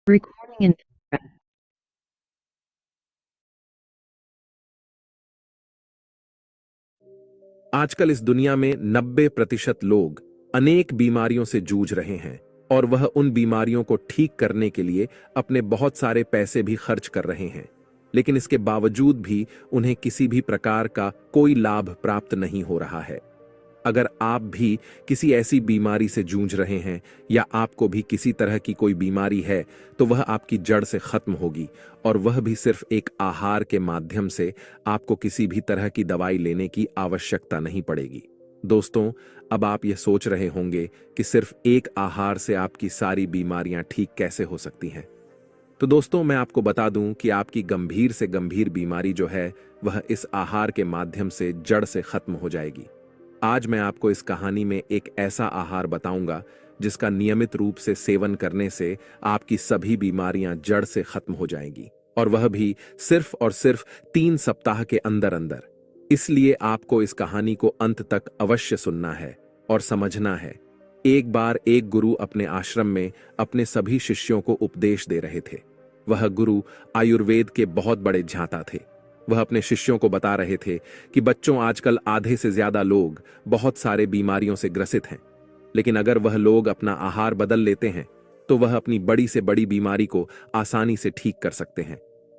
Recording in progress. आजकल इस दुनिया में 90% लोग अनेक बीमारियों से जूझ रहे हैं और वह उन बीमारियों को ठीक करने के लिए अपने बहुत सारे पैसे भी खर्च कर रहे हैं, लेकिन इसके बावजूद भी उन्हें किसी भी प्रकार का कोई लाभ प्राप्त नहीं हो रहा है। अगर आप भी किसी ऐसी बीमारी से जूझ रहे हैं या आपको भी किसी तरह की कोई बीमारी है, तो वह आपकी जड़ से खत्म होगी और वह भी सिर्फ एक आहार के माध्यम से। आपको किसी भी तरह की दवाई लेने की आवश्यकता नहीं पड़ेगी। दोस्तों, अब आप यह सोच रहे होंगे कि सिर्फ एक आहार से आपकी सारी बीमारियां ठीक कैसे हो सकती हैं। तो दोस्तों, मैं आपको बता दूं कि आपकी गंभीर से गंभीर बीमारी जो है वह इस आहार के माध्यम से जड़ से खत्म हो जाएगी। आज मैं आपको इस कहानी में एक ऐसा आहार बताऊंगा जिसका नियमित रूप से सेवन करने से आपकी सभी बीमारियां जड़ से खत्म हो जाएंगी, और वह भी सिर्फ और सिर्फ 3 सप्ताह के अंदर अंदर। इसलिए आपको इस कहानी को अंत तक अवश्य सुनना है और समझना है। एक बार एक गुरु अपने आश्रम में अपने सभी शिष्यों को उपदेश दे रहे थे। वह गुरु आयुर्वेद के बहुत बड़े झांता थे। वह अपने शिष्यों को बता रहे थे कि बच्चों, आजकल आधे से ज्यादा लोग बहुत सारे बीमारियों से ग्रसित हैं, लेकिन अगर वह लोग अपना आहार बदल लेते हैं तो वह अपनी बड़ी से बड़ी बीमारी को आसानी से ठीक कर सकते हैं,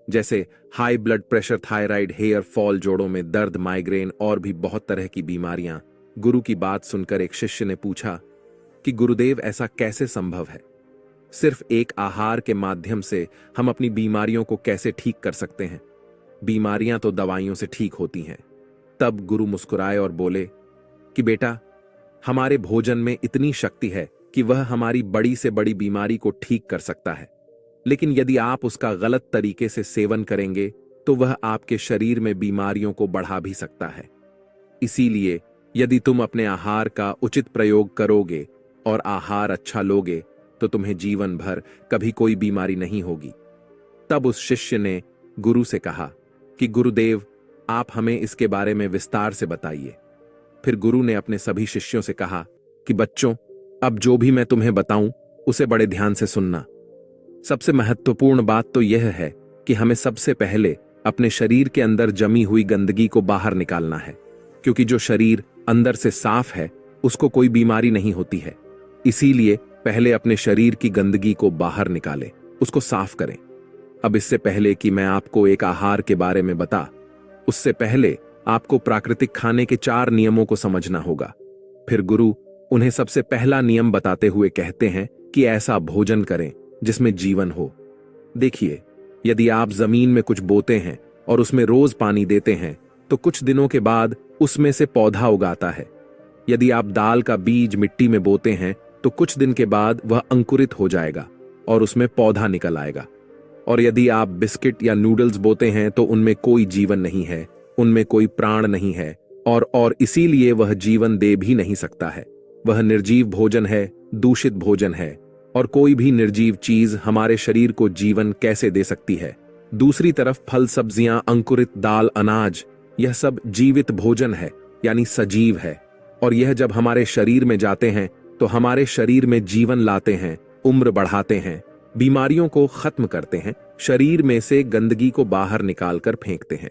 जैसे high blood pressure, thyroid, hair fall, जोड़ों में दर्द, माइग्रेन और भी बहुत तरह की बीमारियां। गुरु की बात सुनकर एक शिष्य ने पूछा कि गुरुदेव, ऐसा कैसे संभव है? सिर्फ एक आहार के माध्यम से हम अपनी बीमारियों को कैसे ठीक कर सकते हैं? बीमारियां तो दवाइयों से ठीक होती हैं। तब गुरु मुस्कुराए और बोले कि बेटा, हमारे भोजन में इतनी शक्ति है कि वह हमारी बड़ी से बड़ी बीमारी को ठीक कर सकता है, लेकिन यदि आप उसका गलत तरीके से सेवन करेंगे तो वह आपके शरीर में बीमारियों को बढ़ा भी सकता है। इसीलिए यदि तुम अपने आहार का उचित प्रयोग करोगे और आहार अच्छा लोगे तो तुम्हें जीवन भर कभी कोई बीमारी नहीं होगी। तब उस शिष्य ने गुरु से कहा कि गुरुदेव, आप हमें इसके बारे में विस्तार से बताइए। फिर गुरु ने अपने सभी शिष्यों से कहा कि बच्चों, अब जो भी मैं तुम्हें बताऊं उसे बड़े ध्यान से सुनना। सबसे महत्वपूर्ण बात तो यह है कि हमें सबसे पहले अपने शरीर के अंदर जमी हुई गंदगी को बाहर निकालना है, क्योंकि जो शरीर अंदर से साफ है उसको कोई बीमारी नहीं होती है। इसीलिए पहले अपने शरीर की गंदगी को बाहर निकालें, उसको साफ करें। अब इससे पहले कि मैं आपको एक आहार के बारे में बता, उससे पहले आपको प्राकृतिक खाने के 4 नियमों को समझना होगा। फिर गुरु उन्हें सबसे पहला नियम बताते हुए कहते हैं कि ऐसा भोजन करें जिसमें जीवन हो। देखिए, यदि आप जमीन में कुछ बोते हैं और उसमें रोज पानी देते हैं तो कुछ दिनों के बाद उसमें से पौधा उगाता है। यदि आप दाल का बीज मिट्टी में बोते हैं तो कुछ दिन के बाद वह अंकुरित हो जाएगा और उसमें पौधा निकल आएगा। और यदि आप बिस्किट या नूडल्स बोते हैं तो उनमें कोई जीवन नहीं है, उनमें कोई प्राण नहीं है, और इसीलिए वह जीवन दे भी नहीं सकता है। वह निर्जीव भोजन है, दूषित भोजन है, और कोई भी निर्जीव चीज हमारे शरीर को जीवन कैसे दे सकती है? दूसरी तरफ फल, सब्जियां, अंकुरित दाल, अनाज, यह सब जीवित भोजन है, यानी सजीव है, और यह जब हमारे शरीर में जाते हैं तो हमारे शरीर में जीवन लाते हैं, उम्र बढ़ाते हैं, बीमारियों को खत्म करते हैं, शरीर में से गंदगी को बाहर निकालकर फेंकते हैं।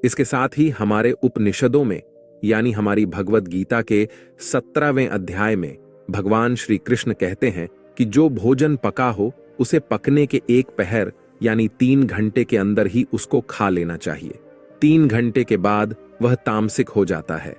इसके साथ ही हमारे उपनिषदों में, यानी हमारी भगवत गीता के 17वें अध्याय में भगवान श्री कृष्ण कहते हैं कि जो भोजन पका हो उसे पकने के 1 पहर यानी 3 घंटे के अंदर ही उसको खा लेना चाहिए। 3 घंटे के बाद वह तामसिक हो जाता है,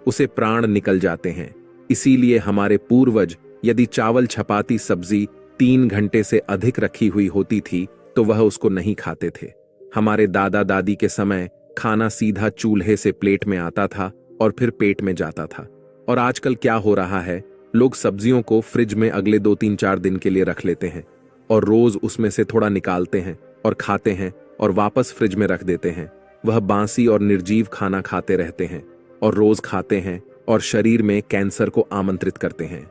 उसे प्राण निकल जाते हैं। इसीलिए हमारे पूर्वज यदि चावल, चपाती, सब्जी 3 घंटे से अधिक रखी हुई होती थी तो वह उसको नहीं खाते थे। हमारे दादा दादी के समय खाना सीधा चूल्हे से प्लेट में आता था और फिर पेट में जाता था। और आजकल क्या हो रहा है, लोग सब्जियों को फ्रिज में अगले 2-3-4 दिन के लिए रख लेते हैं और रोज उसमें से थोड़ा निकालते हैं और खाते हैं और वापस फ्रिज में रख देते हैं। वह बासी और निर्जीव खाना खाते रहते हैं और रोज खाते हैं और शरीर में कैंसर को आमंत्रित करते हैं।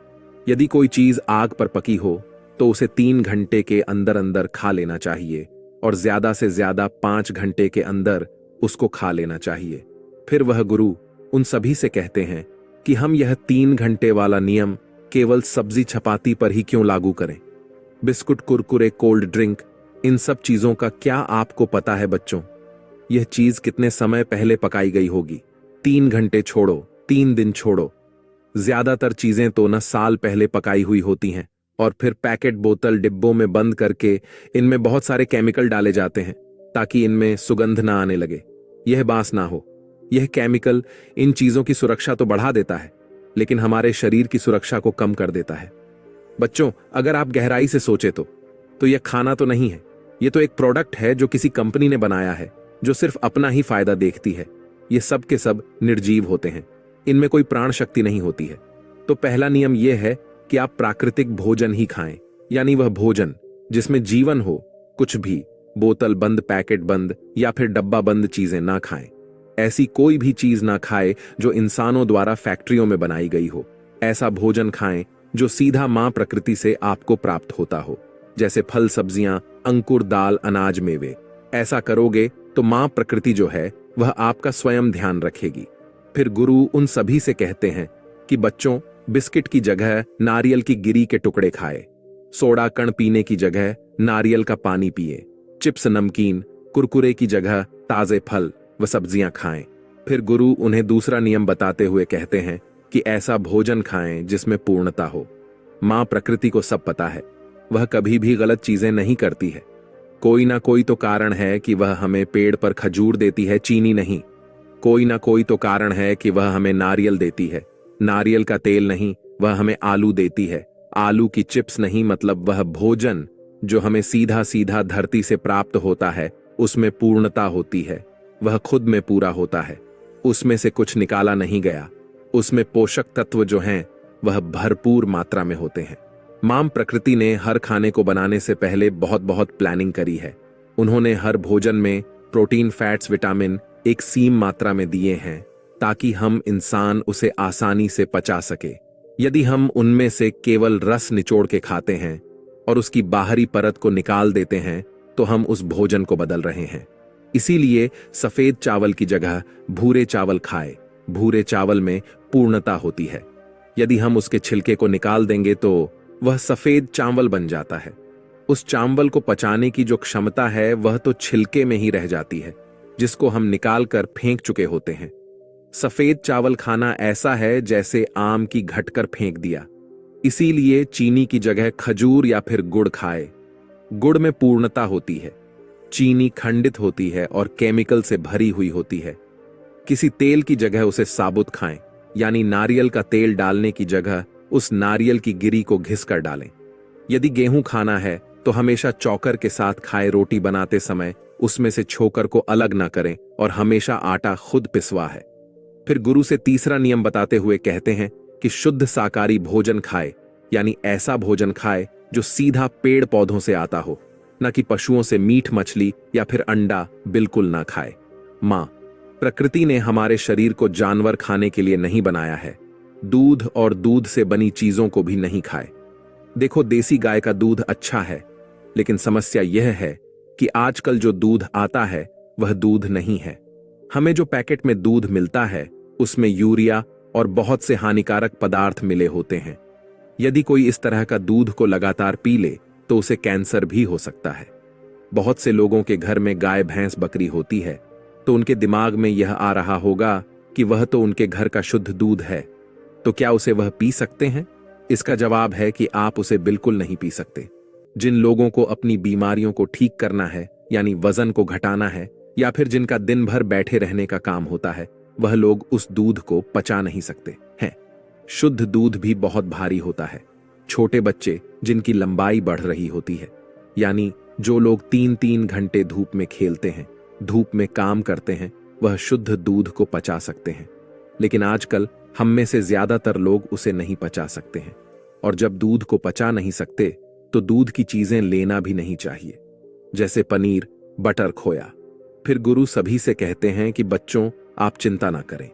यदि कोई चीज आग पर पकी हो तो उसे 3 घंटे के अंदर अंदर खा लेना चाहिए और ज्यादा से ज्यादा 5 घंटे के अंदर उसको खा लेना चाहिए। फिर वह गुरु उन सभी से कहते हैं कि हम यह 3 घंटे वाला नियम केवल सब्जी चपाती पर ही क्यों लागू करें? बिस्कुट, कुरकुरे, कोल्ड ड्रिंक, इन सब चीजों का क्या आपको पता है बच्चों? यह चीज कितने समय पहले पकाई गई होगी? 3 घंटे छोड़ो, 3 दिन छोड़ो, ज्यादातर चीजें तो न साल पहले पकाई हुई होती हैं और फिर पैकेट, बोतल, डिब्बों में बंद करके इनमें बहुत सारे केमिकल डाले जाते हैं ताकि इनमें सुगंध ना आने लगे, यह बास ना हो। यह केमिकल इन चीजों की सुरक्षा तो बढ़ा देता है, लेकिन हमारे शरीर की सुरक्षा को कम कर देता है। बच्चों, अगर आप गहराई से सोचे तो यह खाना तो नहीं है, यह तो एक प्रोडक्ट है जो किसी कंपनी ने बनाया है, जो सिर्फ अपना ही फायदा देखती है। ये सब के सब निर्जीव होते हैं, इनमें कोई प्राण शक्ति नहीं होती है। तो पहला नियम यह है कि आप प्राकृतिक भोजन ही खाएं, यानी वह भोजन जिसमें जीवन हो। कुछ भी बोतल बंद, पैकेट बंद या फिर डब्बा बंद चीजें ना खाएं। ऐसी कोई भी चीज ना खाएं जो इंसानों द्वारा फैक्ट्रियों में बनाई गई हो। ऐसा भोजन खाएं जो सीधा मां प्रकृति से आपको प्राप्त होता हो, जैसे फल, सब्जियां, अंकुर, दाल, अनाज, मेवे। ऐसा करोगे तो मां प्रकृति जो है वह आपका स्वयं ध्यान रखेगी। फिर गुरु उन सभी से कहते हैं कि बच्चों, बिस्किट की जगह नारियल की गिरी के टुकड़े खाए, सोडा कण पीने की जगह नारियल का पानी पिए, चिप्स, नमकीन, कुरकुरे की जगह ताजे फल व सब्जियां खाएं। फिर गुरु उन्हें दूसरा नियम बताते हुए कहते हैं कि ऐसा भोजन खाएं जिसमें पूर्णता हो। मां प्रकृति को सब पता है, वह कभी भी गलत चीजें नहीं करती है। कोई ना कोई तो कारण है कि वह हमें पेड़ पर खजूर देती है, चीनी नहीं। कोई ना कोई तो कारण है कि वह हमें नारियल देती है, नारियल का तेल नहीं। वह हमें आलू देती है, आलू की चिप्स नहीं। मतलब वह भोजन जो हमें सीधा सीधा धरती से प्राप्त होता है, उसमें पूर्णता होती है। वह खुद में पूरा होता है, उसमें से कुछ निकाला नहीं गया। उसमें पोषक तत्व जो हैं वह भरपूर मात्रा में होते हैं। मां प्रकृति ने हर खाने को बनाने से पहले बहुत बहुत प्लानिंग करी है। उन्होंने हर भोजन में प्रोटीन, फैट्स, विटामिन एक सीम मात्रा में दिए हैं ताकि हम इंसान उसे आसानी से पचा सके। यदि हम उनमें से केवल रस निचोड़ के खाते हैं और उसकी बाहरी परत को निकाल देते हैं तो हम उस भोजन को बदल रहे हैं। इसीलिए सफेद चावल की जगह भूरे चावल खाएं। भूरे चावल में पूर्णता होती है। यदि हम उसके छिलके को निकाल देंगे तो वह सफेद चावल बन जाता है। उस चावल को पचाने की जो क्षमता है वह तो छिलके में ही रह जाती है, जिसको हम निकाल कर फेंक चुके होते हैं। सफेद चावल खाना ऐसा है जैसे आम की घटकर फेंक दिया। इसीलिए चीनी की जगह खजूर या फिर गुड़ खाए। गुड़ में पूर्णता होती है, चीनी खंडित होती है और केमिकल से भरी हुई होती है। किसी तेल की जगह उसे साबुत खाएं, यानी नारियल का तेल डालने की जगह उस नारियल की गिरी को घिस कर डालें। यदि गेहूं खाना है तो हमेशा चौकर के साथ खाएं। रोटी बनाते समय उसमें से छोकर को अलग ना करें और हमेशा आटा खुद पिसवा है। फिर गुरु से तीसरा नियम बताते हुए कहते हैं कि शुद्ध शाकाहारी भोजन खाए, यानी ऐसा भोजन खाए जो सीधा पेड़ पौधों से आता हो, न कि पशुओं से मीट, मछली या फिर अंडा बिल्कुल ना खाए। मां प्रकृति ने हमारे शरीर को जानवर खाने के लिए नहीं बनाया है। दूध और दूध से बनी चीजों को भी नहीं खाए। देखो, देसी गाय का दूध अच्छा है, लेकिन समस्या यह है कि आजकल जो दूध आता है वह दूध नहीं है। हमें जो पैकेट में दूध मिलता है उसमें यूरिया और बहुत से हानिकारक पदार्थ मिले होते हैं। यदि कोई इस तरह का दूध को लगातार पी ले तो उसे कैंसर भी हो सकता है। बहुत से लोगों के घर में गाय, भैंस, बकरी होती है तो उनके दिमाग में यह आ रहा होगा कि वह तो उनके घर का शुद्ध दूध है, तो क्या उसे वह पी सकते हैं? इसका जवाब है कि आप उसे बिल्कुल नहीं पी सकते। जिन लोगों को अपनी बीमारियों को ठीक करना है, यानी वजन को घटाना है, या फिर जिनका दिन भर बैठे रहने का काम होता है, वह लोग उस दूध को पचा नहीं सकते हैं। शुद्ध दूध भी बहुत भारी होता है। छोटे बच्चे जिनकी लंबाई बढ़ रही होती है, यानी जो लोग 3-3 घंटे धूप में खेलते हैं, धूप में काम करते हैं, वह शुद्ध दूध को पचा सकते हैं। लेकिन आजकल हम में से ज्यादातर लोग उसे नहीं पचा सकते हैं, और जब दूध को पचा नहीं सकते तो दूध की चीजें लेना भी नहीं चाहिए, जैसे पनीर, बटर, खोया। फिर गुरु सभी से कहते हैं कि बच्चों, आप चिंता ना करें।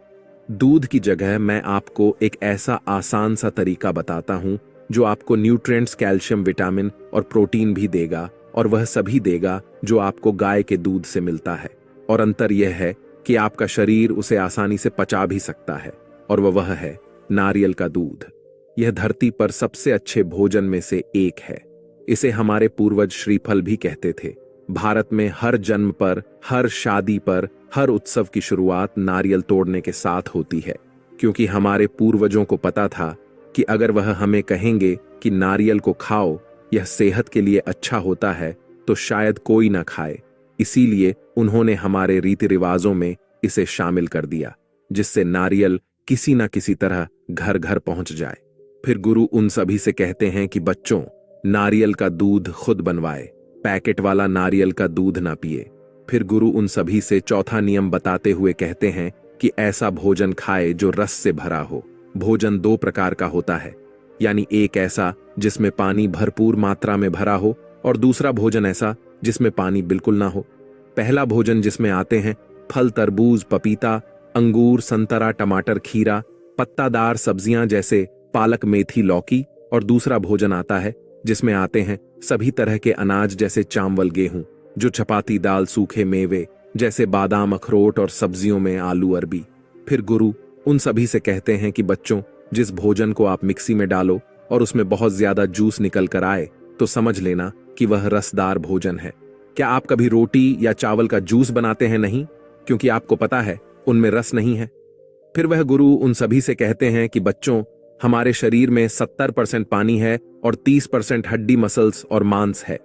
दूध की जगह मैं आपको एक ऐसा आसान सा तरीका बताता हूं जो आपको न्यूट्रिएंट्स, कैल्शियम, विटामिन और प्रोटीन भी देगा, और वह सभी देगा जो आपको गाय के दूध से मिलता है। और अंतर यह है कि आपका शरीर उसे आसानी से पचा भी सकता है, और वह है नारियल का दूध। यह धरती पर सबसे अच्छे भोजन में से एक है। इसे हमारे पूर्वज श्रीफल भी कहते थे। भारत में हर जन्म पर, हर शादी पर, हर उत्सव की शुरुआत नारियल तोड़ने के साथ होती है, क्योंकि हमारे पूर्वजों को पता था कि अगर वह हमें कहेंगे कि नारियल को खाओ, यह सेहत के लिए अच्छा होता है, तो शायद कोई ना खाए। इसीलिए उन्होंने हमारे रीति रिवाजों में इसे शामिल कर दिया, जिससे नारियल किसी ना किसी तरह घर घर पहुंच जाए। फिर गुरु उन सभी से कहते हैं कि बच्चों, नारियल का दूध खुद बनवाए, पैकेट वाला नारियल का दूध ना पिए। फिर गुरु उन सभी से चौथा नियम बताते हुए कहते हैं कि ऐसा भोजन खाए जो रस से भरा हो। भोजन दो प्रकार का होता है, यानी एक ऐसा जिसमें पानी भरपूर मात्रा में भरा हो, और दूसरा भोजन ऐसा जिसमें पानी बिल्कुल ना हो। पहला भोजन जिसमें आते हैं फल, तरबूज, पपीता, अंगूर, संतरा, टमाटर, खीरा, पत्तादार सब्जियां जैसे पालक, मेथी, लौकी, और दूसरा भोजन आता है जिसमें आते हैं सभी तरह के अनाज जैसे चावल, गेहूं, जो चपाती, दाल, सूखे मेवे जैसे बादाम, अखरोट, और सब्जियों में आलू, अरबी। फिर गुरु उन सभी से कहते हैं कि बच्चों, जिस भोजन को आप मिक्सी में डालो और उसमें बहुत ज्यादा जूस निकल कर आए, तो समझ लेना कि वह रसदार भोजन है। क्या आप कभी रोटी या चावल का जूस बनाते हैं? नहीं, क्योंकि आपको पता है उनमें रस नहीं है। फिर वह गुरु उन सभी से कहते हैं कि बच्चों, हमारे शरीर में 70% पानी है और 30% हड्डी, मसल्स और मांस है।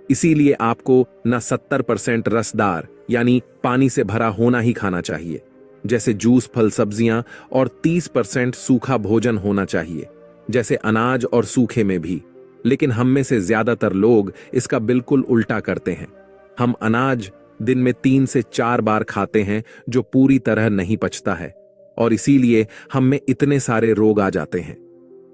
इसीलिए आपको न 70% रसदार यानी पानी से भरा होना ही खाना चाहिए, जैसे जूस, फल, सब्जियां, और 30% सूखा भोजन होना चाहिए, जैसे अनाज और सूखे में भी। लेकिन हम में से ज्यादातर लोग इसका बिल्कुल उल्टा करते हैं। हम अनाज दिन में 3 से 4 बार खाते हैं, जो पूरी तरह नहीं पचता है, और इसीलिए हम में इतने सारे रोग आ जाते हैं।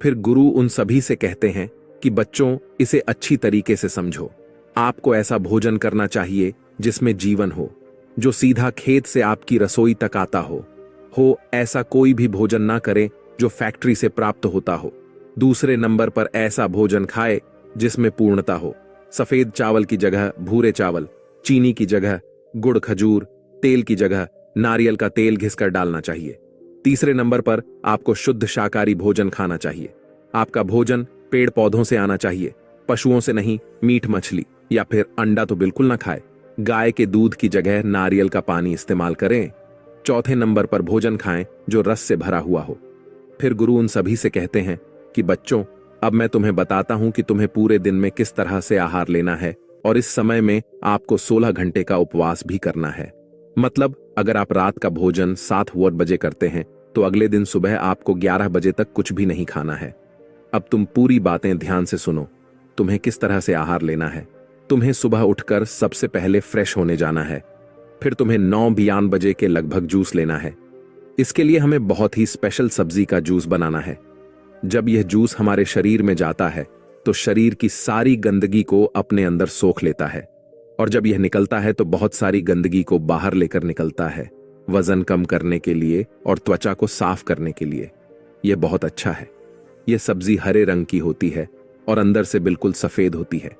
फिर गुरु उन सभी से कहते हैं कि बच्चों, इसे अच्छी तरीके से समझो। आपको ऐसा भोजन करना चाहिए जिसमें जीवन हो, जो सीधा खेत से आपकी रसोई तक आता हो। ऐसा कोई भी भोजन ना करें जो फैक्ट्री से प्राप्त होता हो। दूसरे नंबर पर ऐसा भोजन खाए जिसमें पूर्णता हो। सफेद चावल की जगह भूरे चावल, चीनी की जगह गुड़, खजूर, तेल की जगह नारियल का तेल घिसकर डालना चाहिए। तीसरे नंबर पर आपको शुद्ध शाकाहारी भोजन खाना चाहिए। आपका भोजन पेड़ पौधों से आना चाहिए, पशुओं से नहीं। मीट, मछली या फिर अंडा तो बिल्कुल ना खाए। गाय के दूध की जगह नारियल का पानी इस्तेमाल करें। चौथे नंबर पर भोजन खाएं जो रस से भरा हुआ हो। फिर गुरु उन सभी से कहते हैं कि बच्चों, अब मैं तुम्हें बताता हूं कि तुम्हें पूरे दिन में किस तरह से आहार लेना है, और इस समय में आपको 16 घंटे का उपवास भी करना है। मतलब अगर आप रात का भोजन 7 बजे करते हैं, तो अगले दिन सुबह आपको 11 बजे तक कुछ भी नहीं खाना है। अब तुम पूरी बातें ध्यान से सुनो। तुम्हें किस तरह से आहार लेना है। तुम्हें सुबह उठकर सबसे पहले फ्रेश होने जाना है। फिर तुम्हें 9 बजे के लगभग जूस लेना है। इसके लिए हमें बहुत ही स्पेशल सब्जी का जूस बनाना है। जब यह जूस हमारे शरीर में जाता है, तो शरीर की सारी गंदगी को अपने अंदर सोख लेता है, और जब यह निकलता है तो बहुत सारी गंदगी को बाहर लेकर निकलता है, वजन कम करने के लिए और त्वचा को साफ करने के लिए। यह बहुत अच्छा है। यह सब्जी हरे रंग की होती है और अंदर से बिल्कुल सफेद होती है।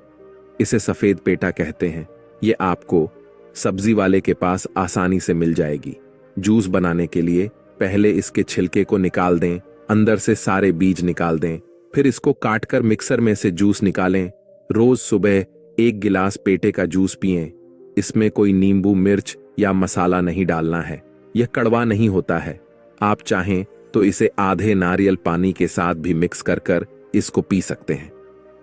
इसे सफेद पेटा कहते हैं। यह आपको सब्जी वाले के पास आसानी से मिल जाएगी। जूस बनाने के लिए पहले इसके छिलके को निकाल दें, अंदर से सारे बीज निकाल दें। फिर इसको काटकर मिक्सर में से जूस निकालें। रोज सुबह 1 गिलास पेटे का जूस पिएं। इसमें कोई नींबू, मिर्च या मसाला नहीं डालना है। यह कड़वा नहीं होता है। आप चाहें तो इसे आधे नारियल पानी के साथ भी मिक्स कर इसको पी सकते हैं।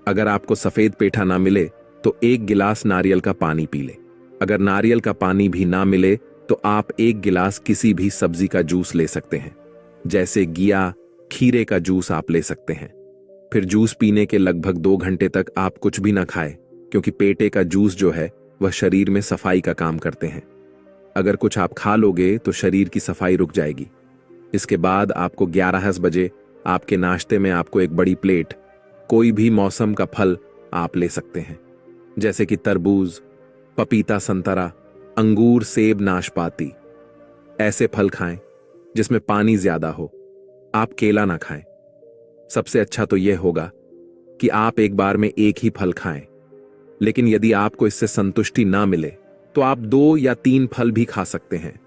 अगर आपको सफेद पेठा ना मिले तो 1 गिलास नारियल का पानी पी लें। अगर नारियल का पानी भी ना मिले तो आप 1 गिलास किसी भी सब्जी का जूस ले सकते हैं, जैसे घिया, खीरे का जूस आप ले सकते हैं। फिर जूस पीने के लगभग 2 घंटे तक आप कुछ भी ना खाएं, क्योंकि पेटे का जूस जो है वह शरीर में सफाई का काम करते हैं। अगर कुछ आप खा लोगे तो शरीर की सफाई रुक जाएगी। इसके बाद आपको 11 बजे आपके नाश्ते में आपको एक बड़ी प्लेट कोई भी मौसम का फल आप ले सकते हैं, जैसे कि तरबूज, पपीता, संतरा, अंगूर, सेब, नाशपाती। ऐसे फल खाएं जिसमें पानी ज्यादा हो। आप केला ना खाएं। सबसे अच्छा तो यह होगा कि आप एक बार में एक ही फल खाएं, लेकिन यदि आपको इससे संतुष्टि ना मिले तो आप 2 या 3 फल भी खा सकते हैं।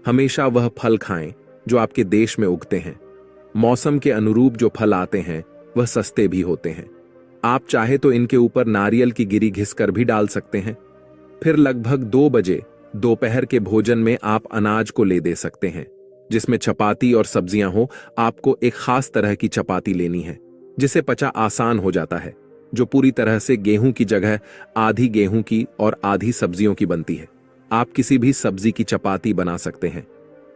हमेशा वह फल खाएं जो आपके देश में उगते हैं। मौसम के अनुरूप जो फल आते हैं वह सस्ते भी होते हैं। आप चाहे तो इनके ऊपर नारियल की गिरी घिसकर भी डाल सकते हैं। फिर लगभग 2 बजे दोपहर के भोजन में आप अनाज को ले दे सकते हैं, जिसमें चपाती और सब्जियां हो। आपको एक खास तरह की चपाती लेनी है जिसे पचा आसान हो जाता है, जो पूरी तरह से गेहूं की जगह आधी गेहूं की और आधी सब्जियों की बनती है। आप किसी भी सब्जी की चपाती बना सकते हैं,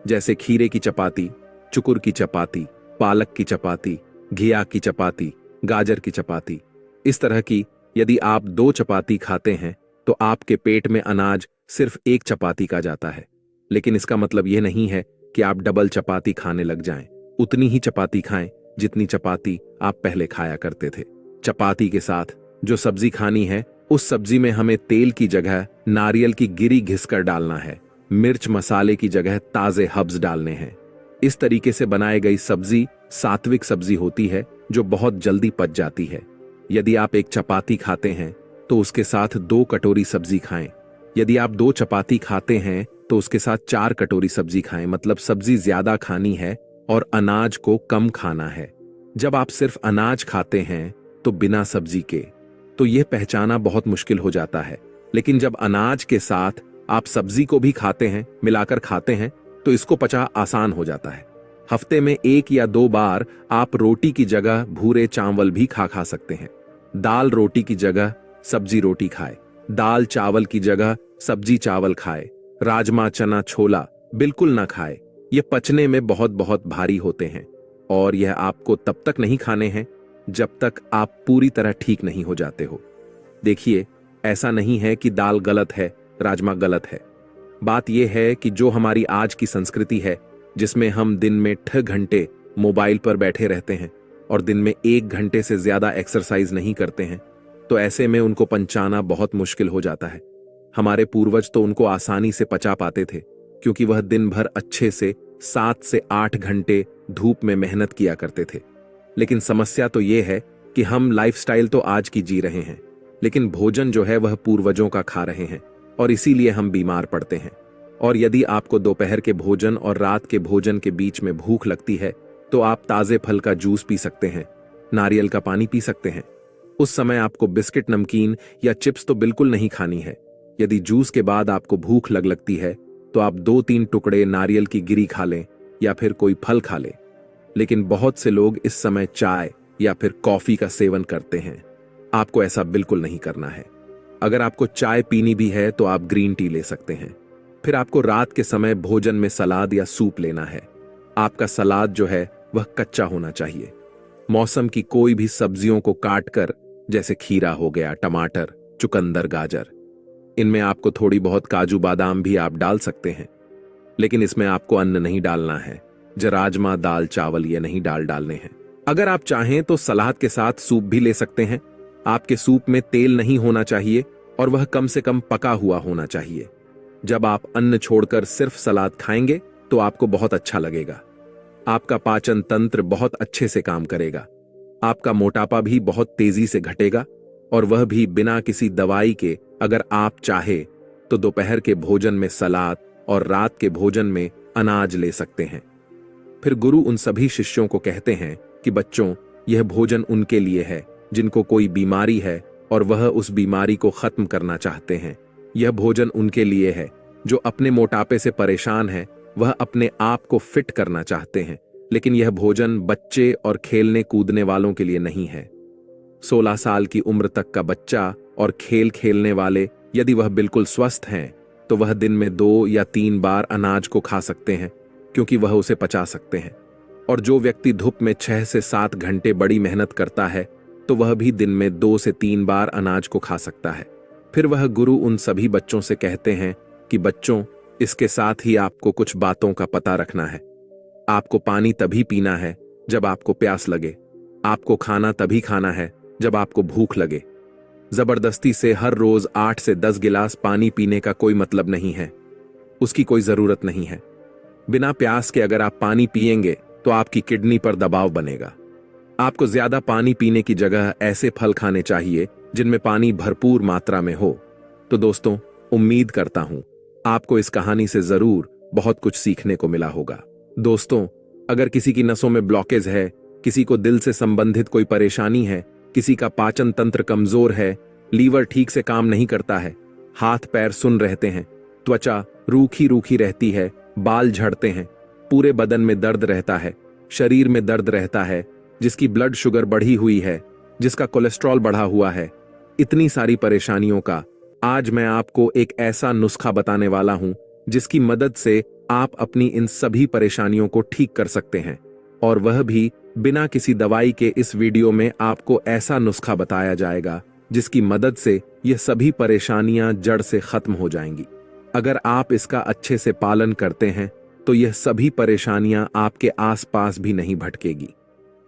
जैसे खीरे की चपाती, चुकुर की चपाती, पालक की चपाती, घिया की चपाती, गाजर की चपाती। इस तरह की यदि आप 2 चपाती खाते हैं तो आपके पेट में अनाज सिर्फ 1 चपाती का जाता है। लेकिन इसका मतलब यह नहीं है कि आप डबल चपाती खाने लग जाएं। उतनी ही चपाती खाएं जितनी चपाती आप पहले खाया करते थे। चपाती के साथ जो सब्जी खानी है, उस सब्जी में हमें तेल की जगह नारियल की गिरी घिसकर डालना है। मिर्च मसाले की जगह ताजे हर्ब्स डालने हैं। इस तरीके से बनाई गई सब्जी सात्विक सब्जी होती है जो बहुत जल्दी पच जाती है। यदि आप 1 चपाती खाते हैं तो उसके साथ 2 कटोरी सब्जी खाएं। यदि आप 2 चपाती खाते हैं तो उसके साथ 4 कटोरी सब्जी खाएं। मतलब सब्जी ज्यादा खानी है और अनाज को कम खाना है। जब आप सिर्फ अनाज खाते हैं तो बिना सब्जी के, तो यह पहचाना बहुत मुश्किल हो जाता है। लेकिन जब अनाज के साथ आप सब्जी को भी खाते हैं, मिलाकर खाते हैं, तो इसको पचा आसान हो जाता है। हफ्ते में 1 या 2 बार आप रोटी की जगह भूरे चावल भी खा सकते हैं। दाल रोटी की जगह सब्जी रोटी खाए। दाल चावल की जगह सब्जी चावल खाए। राजमा चना छोला बिल्कुल ना खाए। ये पचने में बहुत बहुत भारी होते हैं और यह आपको तब तक नहीं खाने हैं जब तक आप पूरी तरह ठीक नहीं हो जाते हो। देखिए, ऐसा नहीं है कि दाल गलत है, राजमा गलत है। बात यह है कि जो हमारी आज की संस्कृति है, जिसमें हम दिन में 6 घंटे मोबाइल पर बैठे रहते हैं और दिन में 1 घंटे से ज्यादा एक्सरसाइज नहीं करते हैं, तो ऐसे में उनको पचाना बहुत मुश्किल हो जाता है। हमारे पूर्वज तो उनको आसानी से पचा पाते थे, क्योंकि वह दिन भर अच्छे से 7 से 8 घंटे धूप में मेहनत किया करते थे। लेकिन समस्या तो यह है कि हम लाइफस्टाइल तो आज की जी रहे हैं, लेकिन भोजन जो है वह पूर्वजों का खा रहे हैं और इसीलिए हम बीमार पड़ते हैं। और यदि आपको दोपहर के भोजन और रात के भोजन के बीच में भूख लगती है, तो आप ताजे फल का जूस पी सकते हैं, नारियल का पानी पी सकते हैं। उस समय आपको बिस्किट, नमकीन या चिप्स तो बिल्कुल नहीं खानी है। यदि जूस के बाद आपको भूख लगती है तो आप 2-3 टुकड़े नारियल की गिरी खा लें या फिर कोई फल खा लें। लेकिन बहुत से लोग इस समय चाय या फिर कॉफी का सेवन करते हैं। आपको ऐसा बिल्कुल नहीं करना है। अगर आपको चाय पीनी भी है तो आप ग्रीन टी ले सकते हैं। फिर आपको रात के समय भोजन में सलाद या सूप लेना है। आपका सलाद जो है वह कच्चा होना चाहिए। मौसम की कोई भी सब्जियों को काटकर, जैसे खीरा हो गया, टमाटर, चुकंदर, गाजर, इनमें आपको थोड़ी बहुत काजू बादाम भी आप डाल सकते हैं। लेकिन इसमें आपको अन्न नहीं डालना है। राजमा, दाल, चावल ये नहीं डालने हैं। अगर आप चाहें तो सलाद के साथ सूप भी ले सकते हैं। आपके सूप में तेल नहीं होना चाहिए और वह कम से कम पका हुआ होना चाहिए। जब आप अन्न छोड़कर सिर्फ सलाद खाएंगे तो आपको बहुत अच्छा लगेगा। आपका पाचन तंत्र बहुत अच्छे से काम करेगा। आपका मोटापा भी बहुत तेजी से घटेगा और वह भी बिना किसी दवाई के। अगर आप चाहे तो दोपहर के भोजन में सलाद और रात के भोजन में अनाज ले सकते हैं। फिर गुरु उन सभी शिष्यों को कहते हैं कि बच्चों, यह भोजन उनके लिए है जिनको कोई बीमारी है और वह उस बीमारी को खत्म करना चाहते हैं। यह भोजन उनके लिए है जो अपने मोटापे से परेशान है, वह अपने आप को फिट करना चाहते हैं। लेकिन यह भोजन बच्चे और खेलने कूदने वालों के लिए नहीं है। 16 साल की उम्र तक का बच्चा और खेल खेलने वाले, यदि वह बिल्कुल स्वस्थ हैं, तो वह दिन में 2 या 3 बार अनाज को खा सकते हैं, क्योंकि वह उसे पचा सकते हैं। और जो व्यक्ति धूप में 6 से 7 घंटे बड़ी मेहनत करता है, तो वह भी दिन में 2 से 3 बार अनाज को खा सकता है। फिर वह गुरु उन सभी बच्चों से कहते हैं कि बच्चों, इसके साथ ही आपको कुछ बातों का पता रखना है। आपको पानी तभी पीना है जब आपको प्यास लगे। आपको खाना तभी खाना है जब आपको भूख लगे। जबरदस्ती से हर रोज 8 से 10 गिलास पानी पीने का कोई मतलब नहीं है। उसकी कोई जरूरत नहीं है। बिना प्यास के अगर आप पानी पिएंगे तो आपकी किडनी पर दबाव बनेगा। आपको ज्यादा पानी पीने की जगह ऐसे फल खाने चाहिए जिनमें पानी भरपूर मात्रा में हो। तो दोस्तों, उम्मीद करता हूं आपको इस कहानी से जरूर बहुत कुछ सीखने को मिला होगा। दोस्तों, अगर किसी की नसों में ब्लॉकेज है, किसी को दिल से संबंधित कोई परेशानी है, किसी का पाचन तंत्र कमजोर है, लीवर ठीक से काम नहीं करता है, हाथ पैर सुन्न रहते हैं, त्वचा रूखी रूखी रहती है, बाल झड़ते हैं, पूरे बदन में दर्द रहता है, शरीर में दर्द रहता है, जिसकी ब्लड शुगर बढ़ी हुई है, जिसका कोलेस्ट्रॉल बढ़ा हुआ है, इतनी सारी परेशानियों का आज मैं आपको एक ऐसा नुस्खा बताने वाला हूं जिसकी मदद से आप अपनी इन सभी परेशानियों को ठीक कर सकते हैं, और वह भी बिना किसी दवाई के। इस वीडियो में आपको ऐसा नुस्खा बताया जाएगा जिसकी मदद से यह सभी परेशानियां जड़ से खत्म हो जाएंगी। अगर आप इसका अच्छे से पालन करते हैं तो यह सभी परेशानियां आपके आसपास भी नहीं भटकेगी।